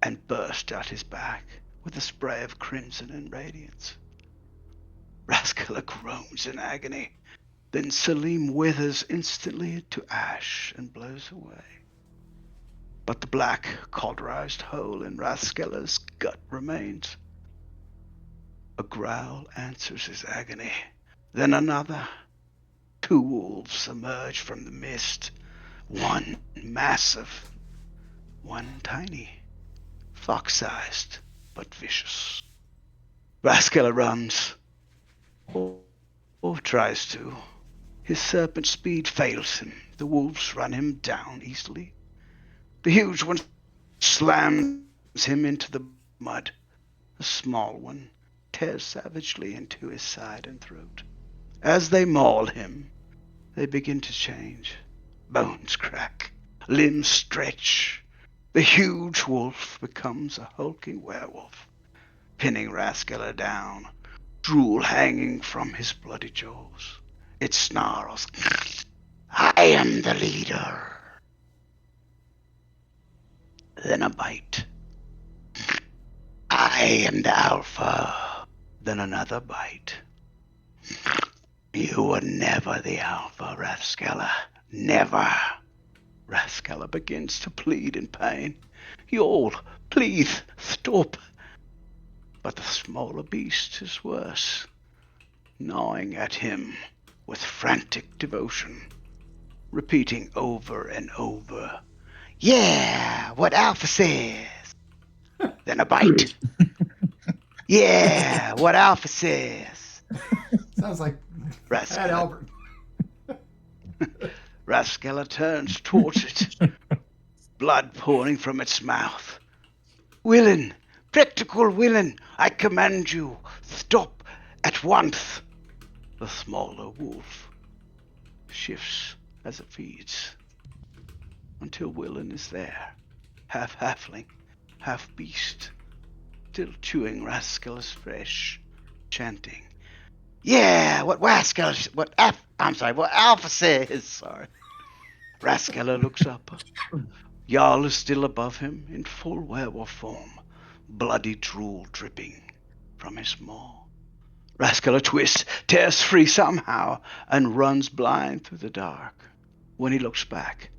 D: and bursts out his back with a spray of crimson and radiance. Raskala groans in agony. Then Selim withers instantly into ash and blows away. But the black, cauterized hole in Raskala's gut remains. A growl answers his agony. Then another. 2 wolves emerge from the mist. One massive, one tiny, fox-sized, but vicious. Raskala runs, or tries to. His serpent speed fails him. The wolves run him down easily. The huge one slams him into the mud. The small one tears savagely into his side and throat. As they maul him, they begin to change. Bones crack, limbs stretch. The huge wolf becomes a hulking werewolf, pinning Raskala down, drool hanging from his bloody jaws. It snarls, I am the leader. Then a bite. I am the alpha. Then another bite. You were never the alpha, Raskala. Never. Raskala begins to plead in pain. Y'all, please, stop. But the smaller beast is worse, gnawing at him with frantic devotion, repeating over and over, yeah, what Alpha says. Then a bite. Yeah, what Alpha says.
B: Sounds like Fat
D: Raskala,
B: Albert.
D: Raskala turns towards it, blood pouring from its mouth. Willen, practical Willen, I command you, stop at once. The smaller wolf shifts as it feeds, until Willen is there, half halfling, half beast, still chewing Raskala's flesh, chanting, yeah, what Raskala, what Alpha says, sorry. Raskala looks up. Jarl is still above him in full werewolf form, bloody drool dripping from his maw. Raskala twists, tears free somehow, and runs blind through the dark. When he looks back,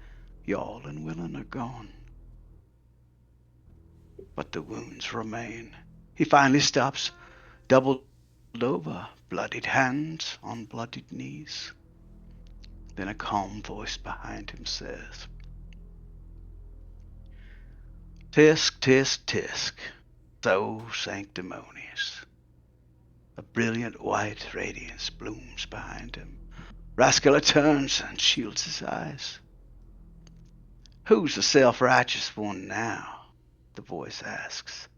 D: Jarl and Willen are gone. But the wounds remain. He finally stops, doubled over, bloodied hands on bloodied knees. Then a calm voice behind him says, Tisk, tisk, tisk, so sanctimonious. A brilliant white radiance blooms behind him. Raskala turns and shields his eyes. Who's the self-righteous one now? The voice asks.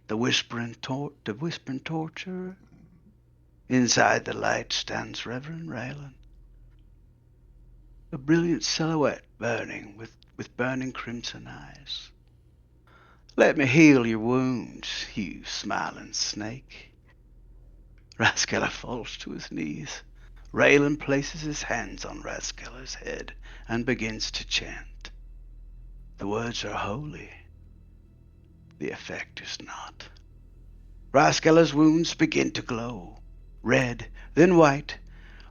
D: The whispering torturer? Inside the light stands Reverend Raylan, a brilliant silhouette burning with burning crimson eyes. Let me heal your wounds, you smiling snake. Raskala falls to his knees. Raylan places his hands on Raskala's head and begins to chant. The words are holy. The effect is not. Raskala's wounds begin to glow, red, then white,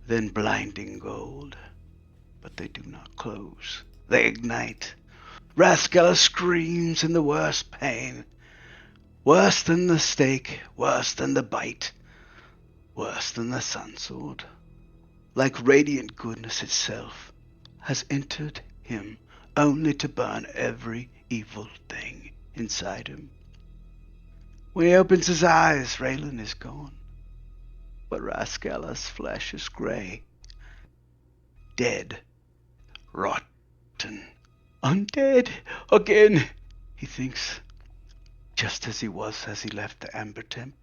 D: then blinding gold. But they do not close. They ignite. Raskala screams in the worst pain. Worse than the stake, worse than the bite, worse than the sun sword. Like radiant goodness itself, has entered him only to burn every evil thing inside him. When he opens his eyes, Raylan is gone. But Raskala's flesh is gray, dead, rotten, undead again, he thinks, just as he was as he left the Amber Temple.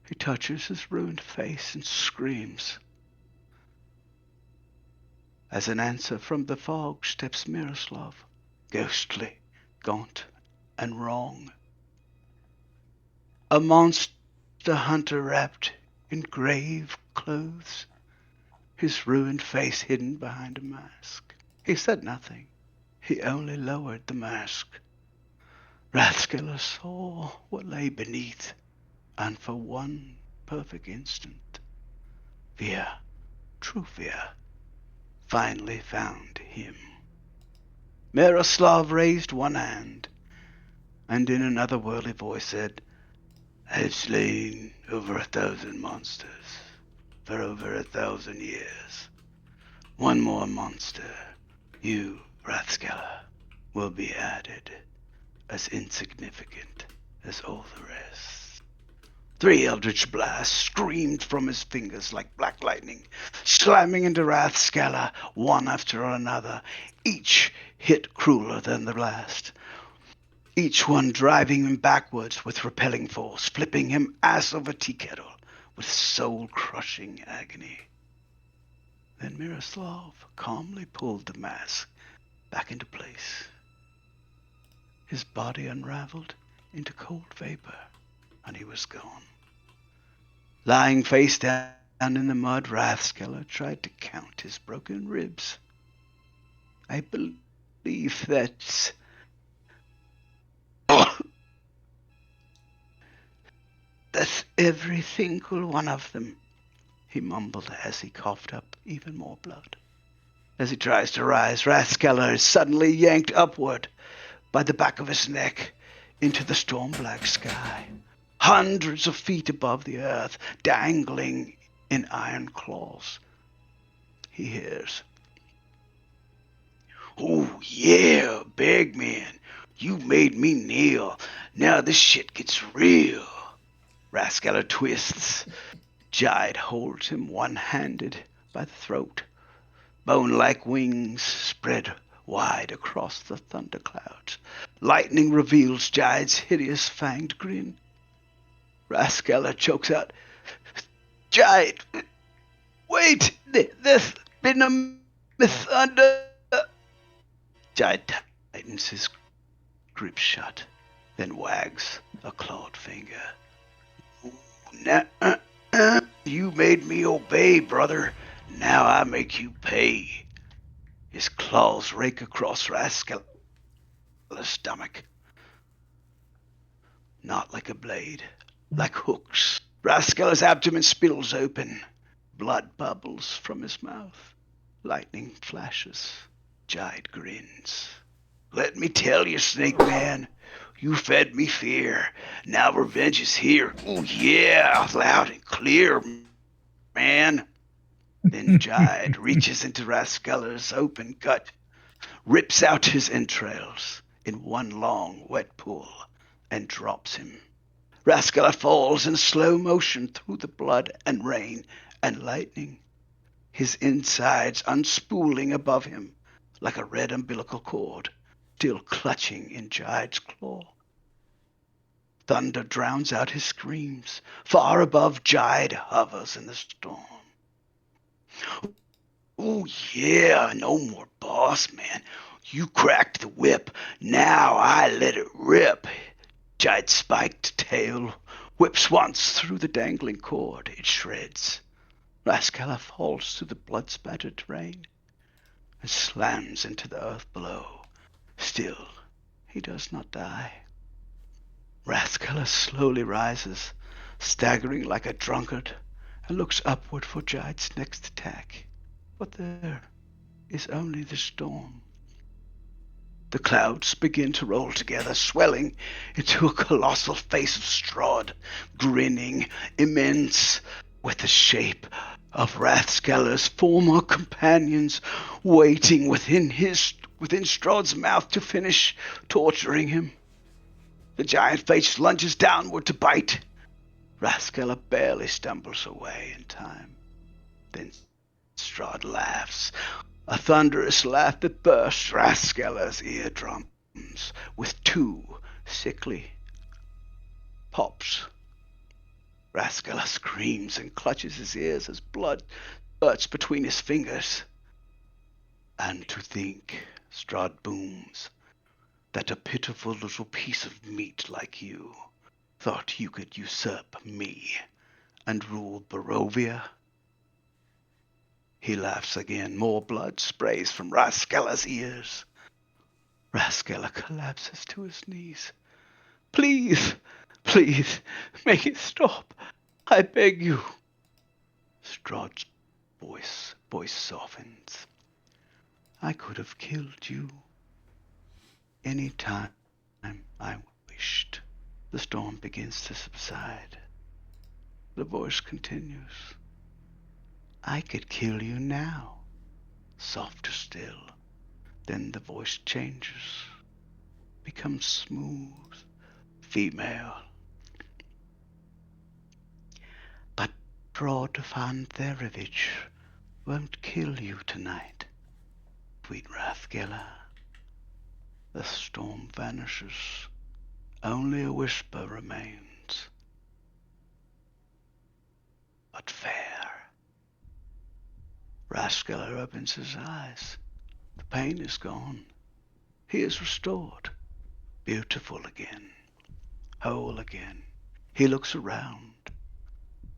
D: He touches his ruined face and screams. As an answer from the fog steps Miroslav, ghostly, gaunt, and wrong. A monster hunter wrapped in grave clothes, his ruined face hidden behind a mask. He said nothing. He only lowered the mask. Raskala saw what lay beneath. And for one perfect instant, fear, true fear, finally found him. Miroslav raised one hand, and in an otherworldly voice said, "I've slain over 1,000 monsters for over 1,000 years. One more monster, you, Rathskeller, will be added, as insignificant as all the rest." 3 eldritch blasts screamed from his fingers like black lightning, slamming into Rathskeller one after another, each hit crueler than the last. Each one driving him backwards with repelling force, flipping him ass over tea kettle with soul-crushing agony. Then Miroslav calmly pulled the mask back into place. His body unraveled into cold vapor, and he was gone. Lying face down in the mud, Rathskeller tried to count his broken ribs. "I believe that's every single one of them," he mumbled as he coughed up even more blood. As he tries to rise, Rathskeller is suddenly yanked upward by the back of his neck into the storm-black sky, hundreds of feet above the earth, dangling in iron claws. He hears, "Oh yeah, big man, you made me kneel. Now this shit gets real." Rathskeller twists. Jide holds him one-handed by the throat. Bone-like wings spread wide across the thunderclouds. Lightning reveals Jide's hideous fanged grin. Rathskeller chokes out, "Jide, wait, there's been a thunder." Jide tightens his grip shut, then wags a clawed finger. "Now, you made me obey, brother. Now I make you pay." His claws rake across Rathskeller's stomach. Not like a blade, like hooks. Rathskeller's abdomen spills open. Blood bubbles from his mouth. Lightning flashes. Jide grins. "Let me tell you, Snake Man, you fed me fear. Now revenge is here. Oh yeah, loud and clear, man." Then Jide reaches into Rathskeller's open gut, rips out his entrails in one long wet pull, and drops him. Rathskeller falls in slow motion through the blood and rain and lightning, his insides unspooling above him like a red umbilical cord, still clutching in Jide's claw. Thunder drowns out his screams. Far above, Jide hovers in the storm. "Oh yeah, no more boss, man. You cracked the whip. Now I let it rip." Jide's spiked tail whips once through the dangling cord. It shreds. Rathskeller falls through the blood-spattered terrain and slams into the earth below. Still, he does not die. Rathskeller slowly rises, staggering like a drunkard, and looks upward for Jide's next attack. But there is only the storm. The clouds begin to roll together, swelling into a colossal face of Strahd, grinning, immense, with the shape of Rathskeller's former companions waiting within Strahd's mouth to finish torturing him. The giant face lunges downward to bite. Rathskeller barely stumbles away in time. Then Strahd laughs, a thunderous laugh that bursts Rathskeller's eardrums with 2 sickly pops. Rathskeller screams and clutches his ears as blood spurts between his fingers. "And to think," Strahd booms, "that a pitiful little piece of meat like you thought you could usurp me and rule Barovia." He laughs again. More blood sprays from Rathskeller's ears. Rathskeller collapses to his knees. "Please, Please, make it stop. I beg you. Strahd's voice softens. I could have killed you any time I wished. The storm begins to subside. The voice continues. I could kill you now. Softer still. Then the voice changes, becomes smooth, female. But Strahd van Therevich won't kill you tonight, sweet Rathgeller. The storm vanishes. Only a whisper remains. But fair. Rathgeller opens his eyes. The pain is gone. He is restored. Beautiful again. Whole again. He looks around.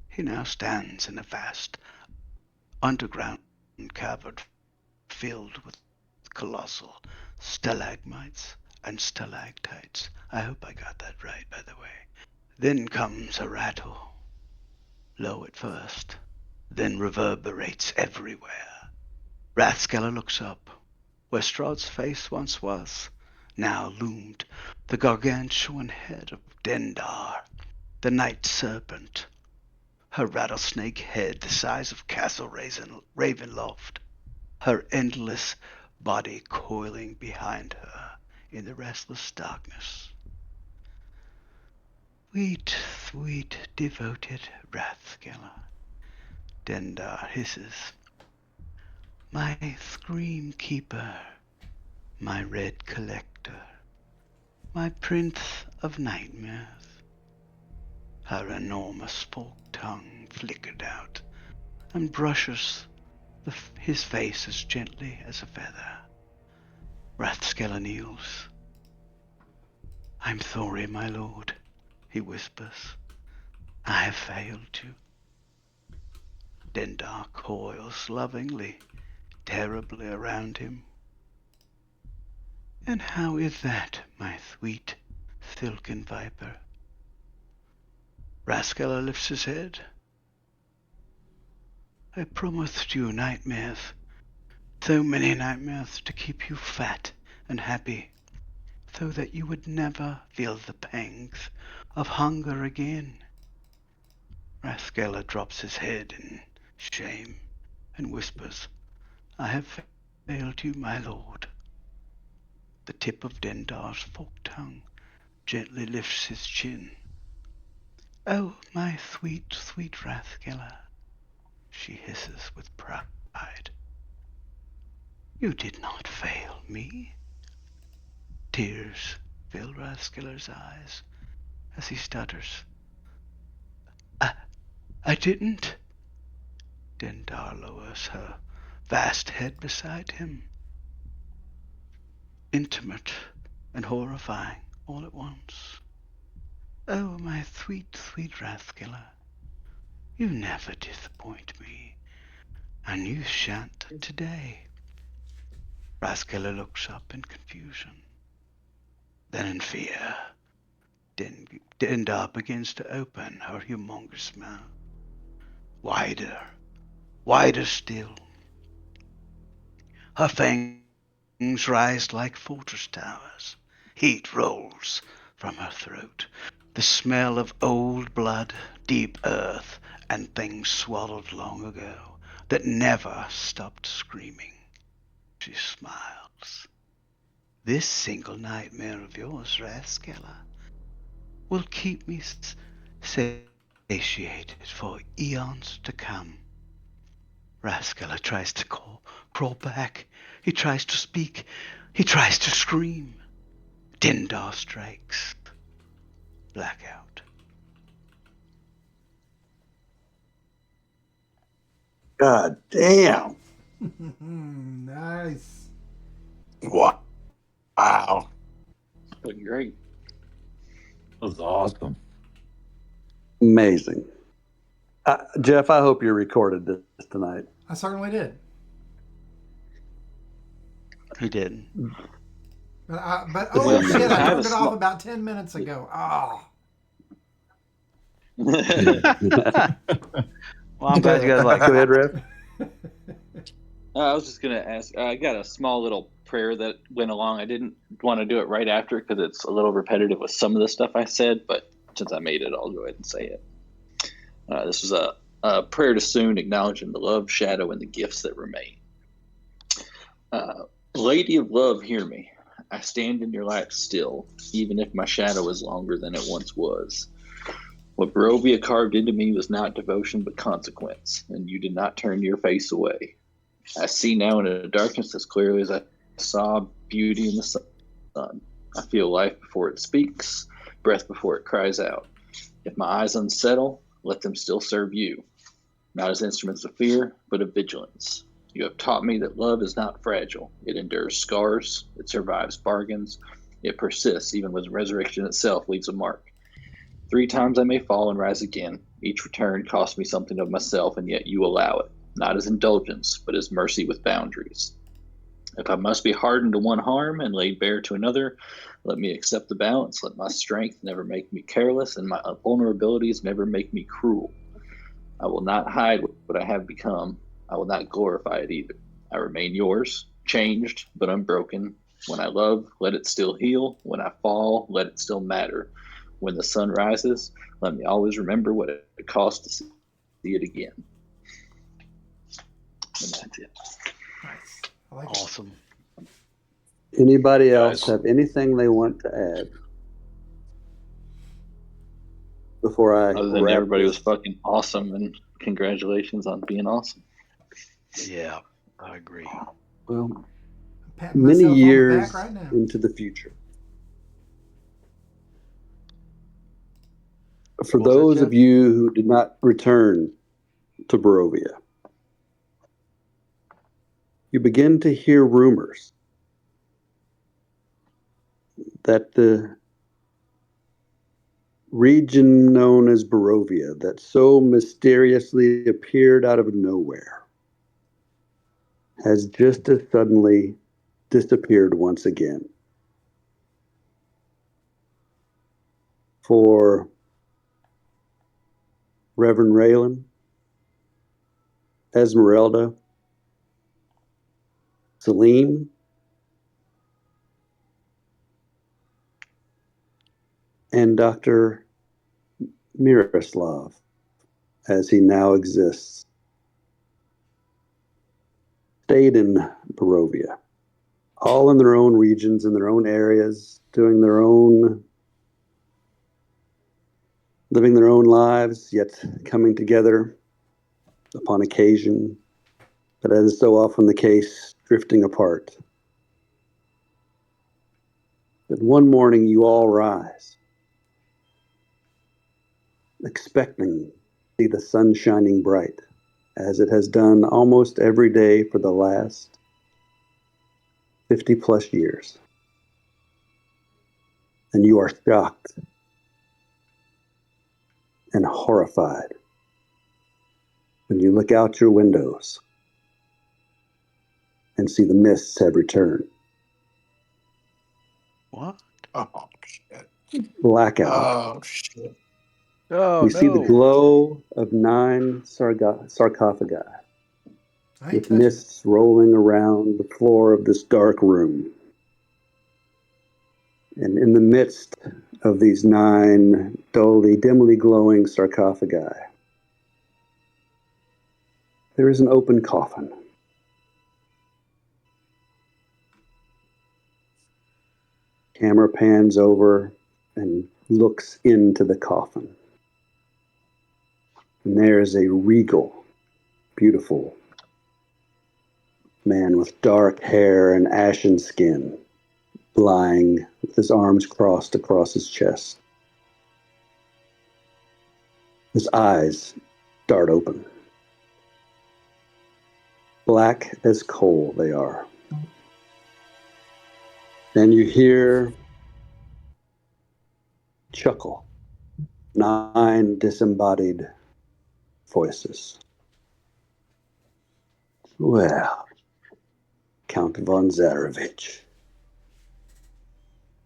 D: He now stands in a vast underground cavern filled with colossal stalagmites and stalactites. I hope I got that right, by the way. Then comes a rattle, low at first, then reverberates everywhere. Rathskeller looks up. Where Strahd's face once was, now loomed the gargantuan head of Dendar, the night serpent, her rattlesnake head the size of Castle Ravenloft, her endless body coiling behind her in the restless darkness. Sweet, devoted Rathskeller, Dendar hisses. My scream keeper, my red collector, my prince of nightmares. Her enormous forked tongue flickered out and brushes his face as gently as a feather. Rathskeller kneels. I'm sorry, my lord, he whispers. I have failed you. Dendar coils lovingly, terribly around him. And how is that, my sweet silken viper? Rathskeller lifts his head. I promised you nightmares, so many nightmares to keep you fat and happy, so that you would never feel the pangs of hunger again. Rathskeller drops his head in shame and whispers, I have failed you, my lord. The tip of Dendar's forked tongue gently lifts his chin. Oh, my sweet Rathskeller, she hisses with pride. You did not fail me. Tears fill Rathskeller's eyes as he stutters. I didn't. Dendar lowers her vast head beside him. Intimate and horrifying all at once. Oh, my sweet Rathskeller, you never disappoint me, and you shan't today. Rathskeller looks up in confusion, then in fear. Dendar begins to open her humongous mouth. Wider still. Her fangs rise like fortress towers. Heat rolls from her throat. The smell of old blood, deep earth, and things swallowed long ago that never stopped screaming. She smiles. This single nightmare of yours, Rathskeller, will keep me satiated for eons to come. Rathskeller tries to crawl back. He tries to speak. He tries to scream. Dendar strikes. Blackout.
A: God damn.
B: Nice.
A: Wow.
G: Look great.
C: That was awesome.
J: Amazing. Jeff, I hope you recorded this tonight.
B: I certainly did.
D: He did.
B: But
J: This
B: oh
J: is
B: shit, I
G: I have
B: turned
G: a
B: it off
G: small-
B: about 10 minutes ago. Oh.
D: Well, I'm glad you guys like
J: Go
D: it.
J: ahead, Rev.
H: I was just gonna ask. I got a small little prayer that went along. I didn't want to do it right after because it's a little repetitive with some of the stuff I said, but since I made it, I'll go ahead and say it. This was a prayer to Soon, acknowledging the love, shadow, and the gifts that remain. Lady of love, hear me. I stand in your light still, even if my shadow is longer than it once was. What Barovia carved into me was not devotion but consequence, and you did not turn your face away. I see now in a darkness as clearly as I saw beauty in the sun. I feel life before it speaks, breath before it cries out. If my eyes unsettle, let them still serve you, not as instruments of fear, but of vigilance. You have taught me that love is not fragile. It endures scars, it survives bargains, it persists even when resurrection itself leaves a mark. 3 times I may fall and rise again. Each return costs me something of myself, and yet you allow it, not as indulgence, but as mercy with boundaries. If I must be hardened to one harm and laid bare to another, let me accept the balance. Let my strength never make me careless, and my vulnerabilities never make me cruel. I will not hide what I have become. I will not glorify it either. I remain yours, changed but unbroken. When I love, let it still heal. When I fall, let it still matter. When the sun rises, let me always remember what it cost to see it again. And that's it.
B: Nice. I like
D: Awesome.
J: Anybody else
C: Guys.
J: have anything they want to add before I
H: Other than
J: wrap
H: everybody was
J: this?
H: fucking awesome, and congratulations on being awesome.
D: Yeah, I agree.
J: Well,
B: I'm patting
J: many
B: myself on the back
J: years
B: right now.
J: into the future. For
D: What was that,
J: those
D: Jeff?
J: of you who did not return to Barovia, you begin to hear rumors that the region known as Barovia, that so mysteriously appeared out of nowhere, has just as suddenly disappeared once again. For Reverend Raylan, Esmeralda, Salim, and Dr. Miroslav, as he now exists, stayed in Barovia, all in their own regions, in their own areas, doing their own, living their own lives, yet coming together upon occasion, but as is so often the case, drifting apart. But one morning you all rise, expecting to see the sun shining bright, as it has done almost every day for the last 50 plus years. And you are shocked and horrified when you look out your windows and see the mists have returned.
D: What?
A: Oh shit.
J: Blackout.
A: Oh shit.
D: Oh
J: We see the
D: no.
J: glow of 9 sarcophagi
B: I ain't
J: with
B: touching it.
J: mists rolling around the floor of this dark room. And in the midst of these 9 dimly glowing sarcophagi, there is an open coffin. Camera pans over and looks into the coffin. And there is a regal, beautiful man with dark hair and ashen skin, lying with his arms crossed across his chest. His eyes dart open. Black as coal they are. Then you hear chuckle, 9 disembodied voices. Well, Count von Zarevich,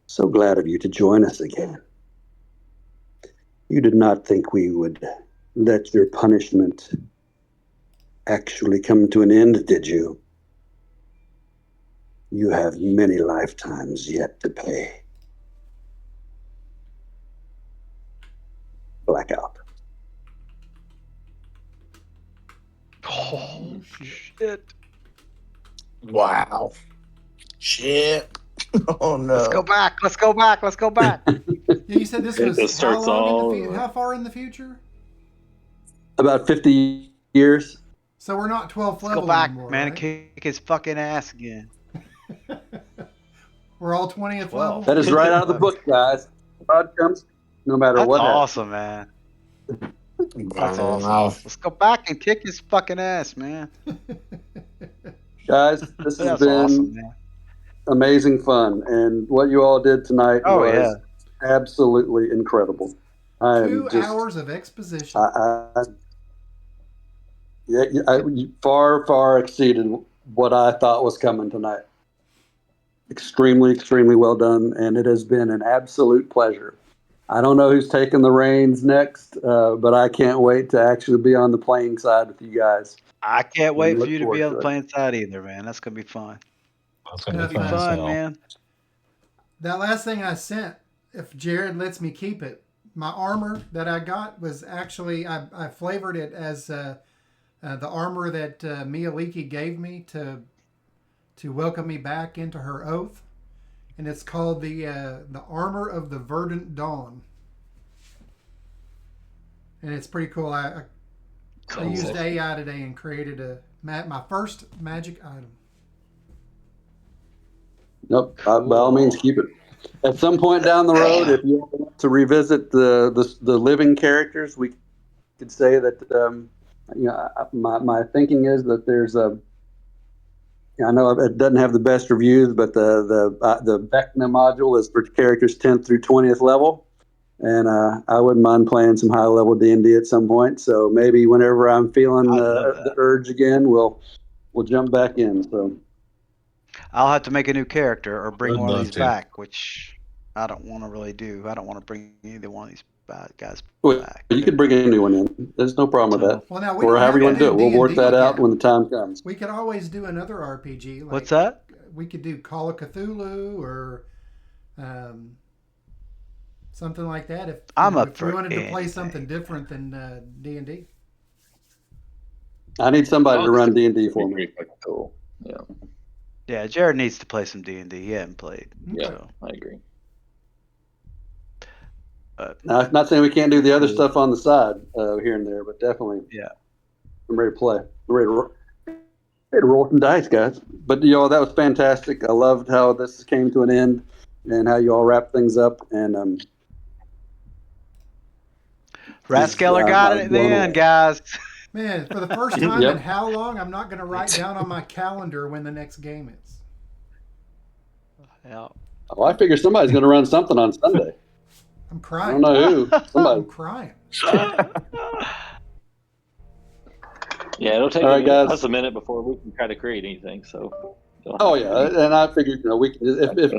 J: so glad of you to join us again. You did not think we would let your punishment actually come to an end, did you? You have many lifetimes yet to pay. Blackout.
D: Oh, shit.
A: Wow. Shit. Oh no.
D: Let's go back. Let's go back. Let's go back.
B: Yeah, you said this
G: It
B: was
G: just
B: how
G: starts
B: long in the
G: all
B: future?
G: over.
B: How far in the future?
J: About 50 years.
B: So we're not 12th
D: Let's go
B: level
D: back,
B: anymore,
D: man, and
B: right?
D: kick his fucking ass again.
B: We're all 20th level.
D: 12.
J: That is right out of the book, guys. God comes no matter
D: That's
J: what happens.
D: awesome, man. That's
A: Wow.
D: awesome. Let's go back and kick his fucking ass, man.
J: Guys, this has
D: That's awesome,
J: been
D: man.
J: amazing fun. And what you all did tonight
D: Oh, yeah.
J: was absolutely incredible. I am
B: 2
J: just,
B: hours of exposition.
J: you far exceeded what I thought was coming tonight. Extremely well done. And it has been an absolute pleasure. I don't know who's taking the reins next, but I can't wait to actually be on the playing side with you guys.
D: I can't wait for
J: Look
D: you to
J: forward
D: be on
J: to
D: the
J: it.
D: playing side either, man. That's going to be fun.
C: That's
D: It'll
C: gonna
B: If,
C: be fun as
D: fun,
C: hell.
D: man.
B: that last thing I sent, if Jared lets me keep it, my armor that I got was actually, I flavored it as the armor that Mia Leakey gave me to welcome me back into her oath. And it's called the Armor of the Verdant Dawn. And it's pretty cool. I used AI today and created my first magic item.
J: Nope. By all means, keep it. At some point down the road, if you want to revisit the living characters, we could say that my thinking is that there's a. I know it doesn't have the best reviews, but the Vecna module is for characters 10th through 20th level, and I wouldn't mind playing some high level D&D at some point. So maybe whenever I'm feeling
D: I love
J: the
D: that.
J: urge again, we'll jump back in. So.
D: I'll have to make a new character or bring
C: I'd
D: one of
C: love
D: these
C: to.
D: back, which I don't want to really do. I don't want to bring either one of these bad guys
J: Well,
D: back.
J: you could bring a new one in. There's no problem with that.
B: Well, now we
J: Or
B: don't
J: however
B: have
J: you
B: to
J: want to do
B: do
J: it. We'll work
B: D&D
J: that out
B: again.
J: when the time comes.
B: We could always do another RPG. Like,
D: What's that?
B: We could do Call of Cthulhu or something like that. If
D: I'm up
B: if we
D: for
B: wanted to play
D: anything.
B: something different than D&D.
J: I need somebody
G: Oh,
J: to run D&D
G: Be
J: for me.
G: pretty fucking cool. Yeah,
D: Yeah, Jared needs to play some D&D. He hasn't played.
G: yeah,
D: So,
G: I agree.
J: Now, I'm not saying we can't do the other stuff on the side here and there, but definitely
D: yeah.
J: I'm ready to play. I'm ready to roll some dice, guys. But, that was fantastic. I loved how this came to an end and how you all wrapped things up. And
D: Raskeller
J: I
D: got
J: was
D: it in the
J: blown
D: end,
J: away.
D: guys.
B: Man, for the first time in
J: Yep.
B: how long, I'm not going to write down on my calendar when the next game is.
D: Yeah.
J: Oh, I figure somebody's going to run something on Sunday.
B: I'm
J: I
B: crying.
J: don't know who.
B: I'm
J: Somebody.
B: crying.
H: Yeah, it'll take
J: All right, guys.
H: us a minute before we can try to create anything. So.
J: Oh yeah, and I figured we can. If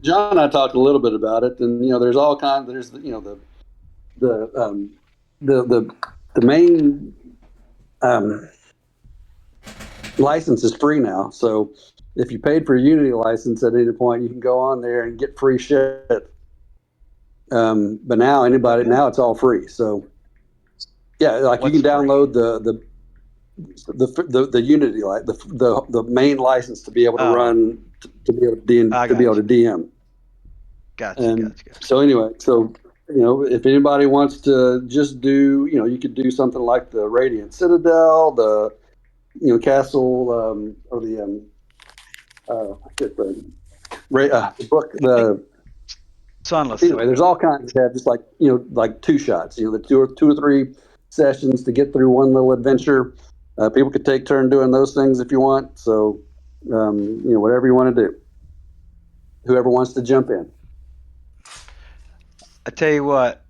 J: John and I talked a little bit about it, and there's all kinds. There's the main license is free now. So if you paid for a Unity license at any point, you can go on there and get free shit. But now now it's all free. So yeah, like you can download the Unity the main license to be able to run to be able to DM.
D: Gotcha.
J: So anyway, if anybody wants to just do, you could do something like the Radiant Citadel, the Castle, or the the book.
D: Sunless.
J: Anyway, there's all kinds that have just like two shots. The two or three sessions to get through one little adventure. People could take turn doing those things if you want. So, whatever you want to do. Whoever wants to jump in.
D: I tell you what,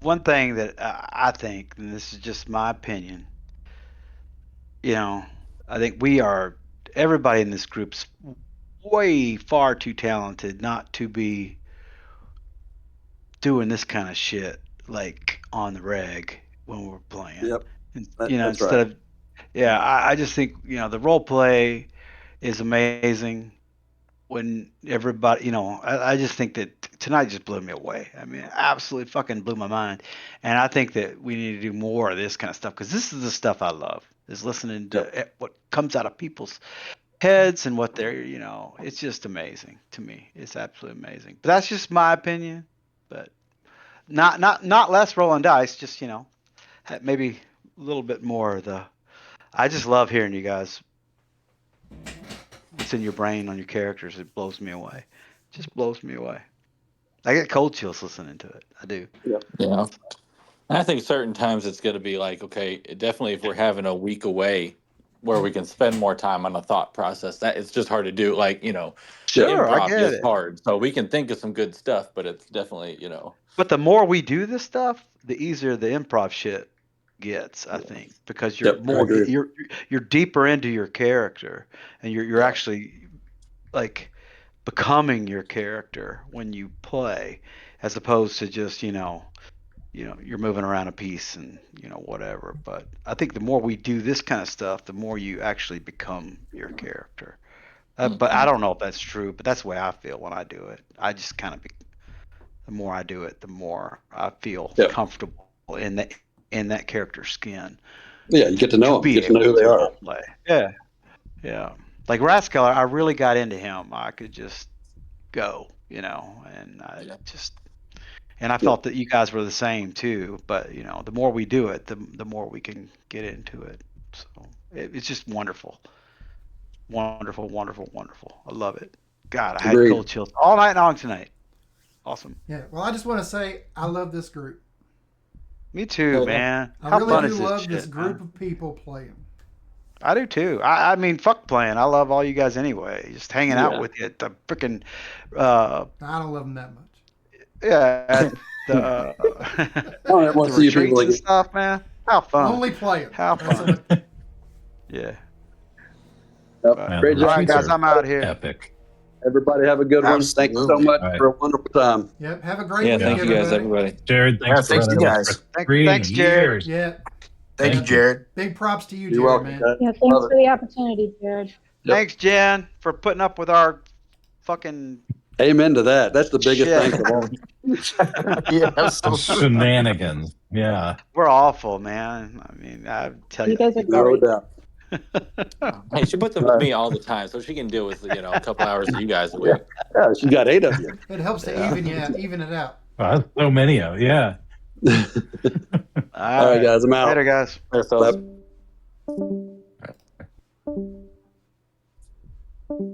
D: one thing that I think, and this is just my opinion, I think everybody in this group's way far too talented not to be doing this kind of shit like on the reg when we're playing.
J: Yep.
D: And,
J: That's
D: instead
J: right.
D: of I just think the role play is amazing when everybody I just think that tonight just blew me away. I mean, absolutely fucking blew my mind. And I think that we need to do more of this kind of stuff because this is the stuff I love is listening
J: Yep.
D: to what comes out of people's heads and what they're it's just amazing to me. It's absolutely amazing. But that's just my opinion. But not less rolling dice, just maybe a little bit more of the I just love hearing you guys what's in your brain on your characters. It blows me away. Just blows me away. I get cold chills listening to it. I do.
J: Yep.
G: Yeah. And I think certain times it's going to be like, okay, definitely if we're having a week away where we can spend more time on a thought process, that it's just hard to do. Like,
J: Yep.
D: Sure, I
G: improv
D: get
G: is
D: it.
G: hard. So we can think of some good stuff, but it's definitely.
D: But the more we do this stuff, the easier the improv shit gets, I think, because
J: Yep. I agree.
D: you're deeper into your character and you're
J: Yeah.
D: actually like becoming your character when you play as opposed to just, you're moving around a piece and, whatever. But I think the more we do this kind of stuff, the more you actually become your character. But I
G: Mhm.
D: don't know if that's true, but that's the way I feel when I do it. I just kind of the more I do it, the more I feel
J: Yep.
D: comfortable in that character's skin
J: Yeah. You get to
D: to
J: know them. You
D: be
J: get to know
D: able
J: who they
D: to
J: are.
D: role play. Yeah, yeah. Like Rascal, I really got into him. I could just go, and
G: Yeah.
D: I
J: Yep.
D: felt that you guys were the same too. But the more we do it, the more we can get into it. So it's just wonderful, wonderful, wonderful, wonderful. I love it. God, I had
J: Agreed.
D: cold chills all night long tonight. Awesome.
B: Yeah. Well, I just want to say I love this group.
D: Me too,
G: Hell yeah.
D: man.
B: I
D: How
B: really
D: fun
B: do
D: is this
B: love this
D: shit,
B: group
D: man?
B: of people playing.
D: I do too. I mean, fuck playing. I love all you guys anyway. Just hanging out
J: Yeah.
D: with you at the freaking, uh,
B: I don't love them that much.
D: yeah, at the
J: I don't ever want
D: the
J: to see you people
D: retreats and
J: again.
D: stuff, man. How fun.
B: Only playing.
D: How
B: That's the
D: fun.
B: only thing.
D: Yeah.
J: Yep.
D: But
C: Man, the
J: Great
D: all
J: job,
D: right,
C: retreats
J: guys.
D: guys,
C: are
D: I'm out here.
C: epic.
J: Everybody have a good one. Thank you so
A: Absolutely.
J: much
C: All right.
J: for a wonderful time.
B: Yep. Have a great
G: Yeah.
B: week,
C: Yeah.
G: Thank you guys,
B: everybody.
G: everybody.
C: Jared,
A: Yeah,
C: thanks for
A: thank you
C: running this for
A: guys.
D: Thanks, Jared.
C: years.
B: Yeah.
A: Thank you,
C: Thank you.
A: Jared.
B: Big props to you,
J: You're
B: Jared,
J: welcome,
B: man.
J: guys.
I: Yeah,
J: Love
I: thanks
J: it.
I: for the opportunity, Jared.
J: Yep.
D: Thanks, Jen, for putting up with our fucking
J: Amen to that. That's the biggest
D: shit.
J: thanks of all.
A: Yeah,
C: The
A: absolutely.
C: shenanigans. Yeah.
D: We're awful, man. I mean, I tell
I: You
D: you.
I: guys are
J: No
I: great.
J: doubt.
G: Hey, she puts up
J: All
G: with
J: right.
G: me all the time, so she can deal with a couple hours of you guys a
J: Yeah.
G: week.
J: Yeah. She got 8 of you.
B: It helps to
D: Yeah.
B: even it out.
C: Well, that's so many of yeah.
J: All right,
D: All right.
J: guys. I'm out.
D: Later, guys.
G: There, fellas.
J: Bye.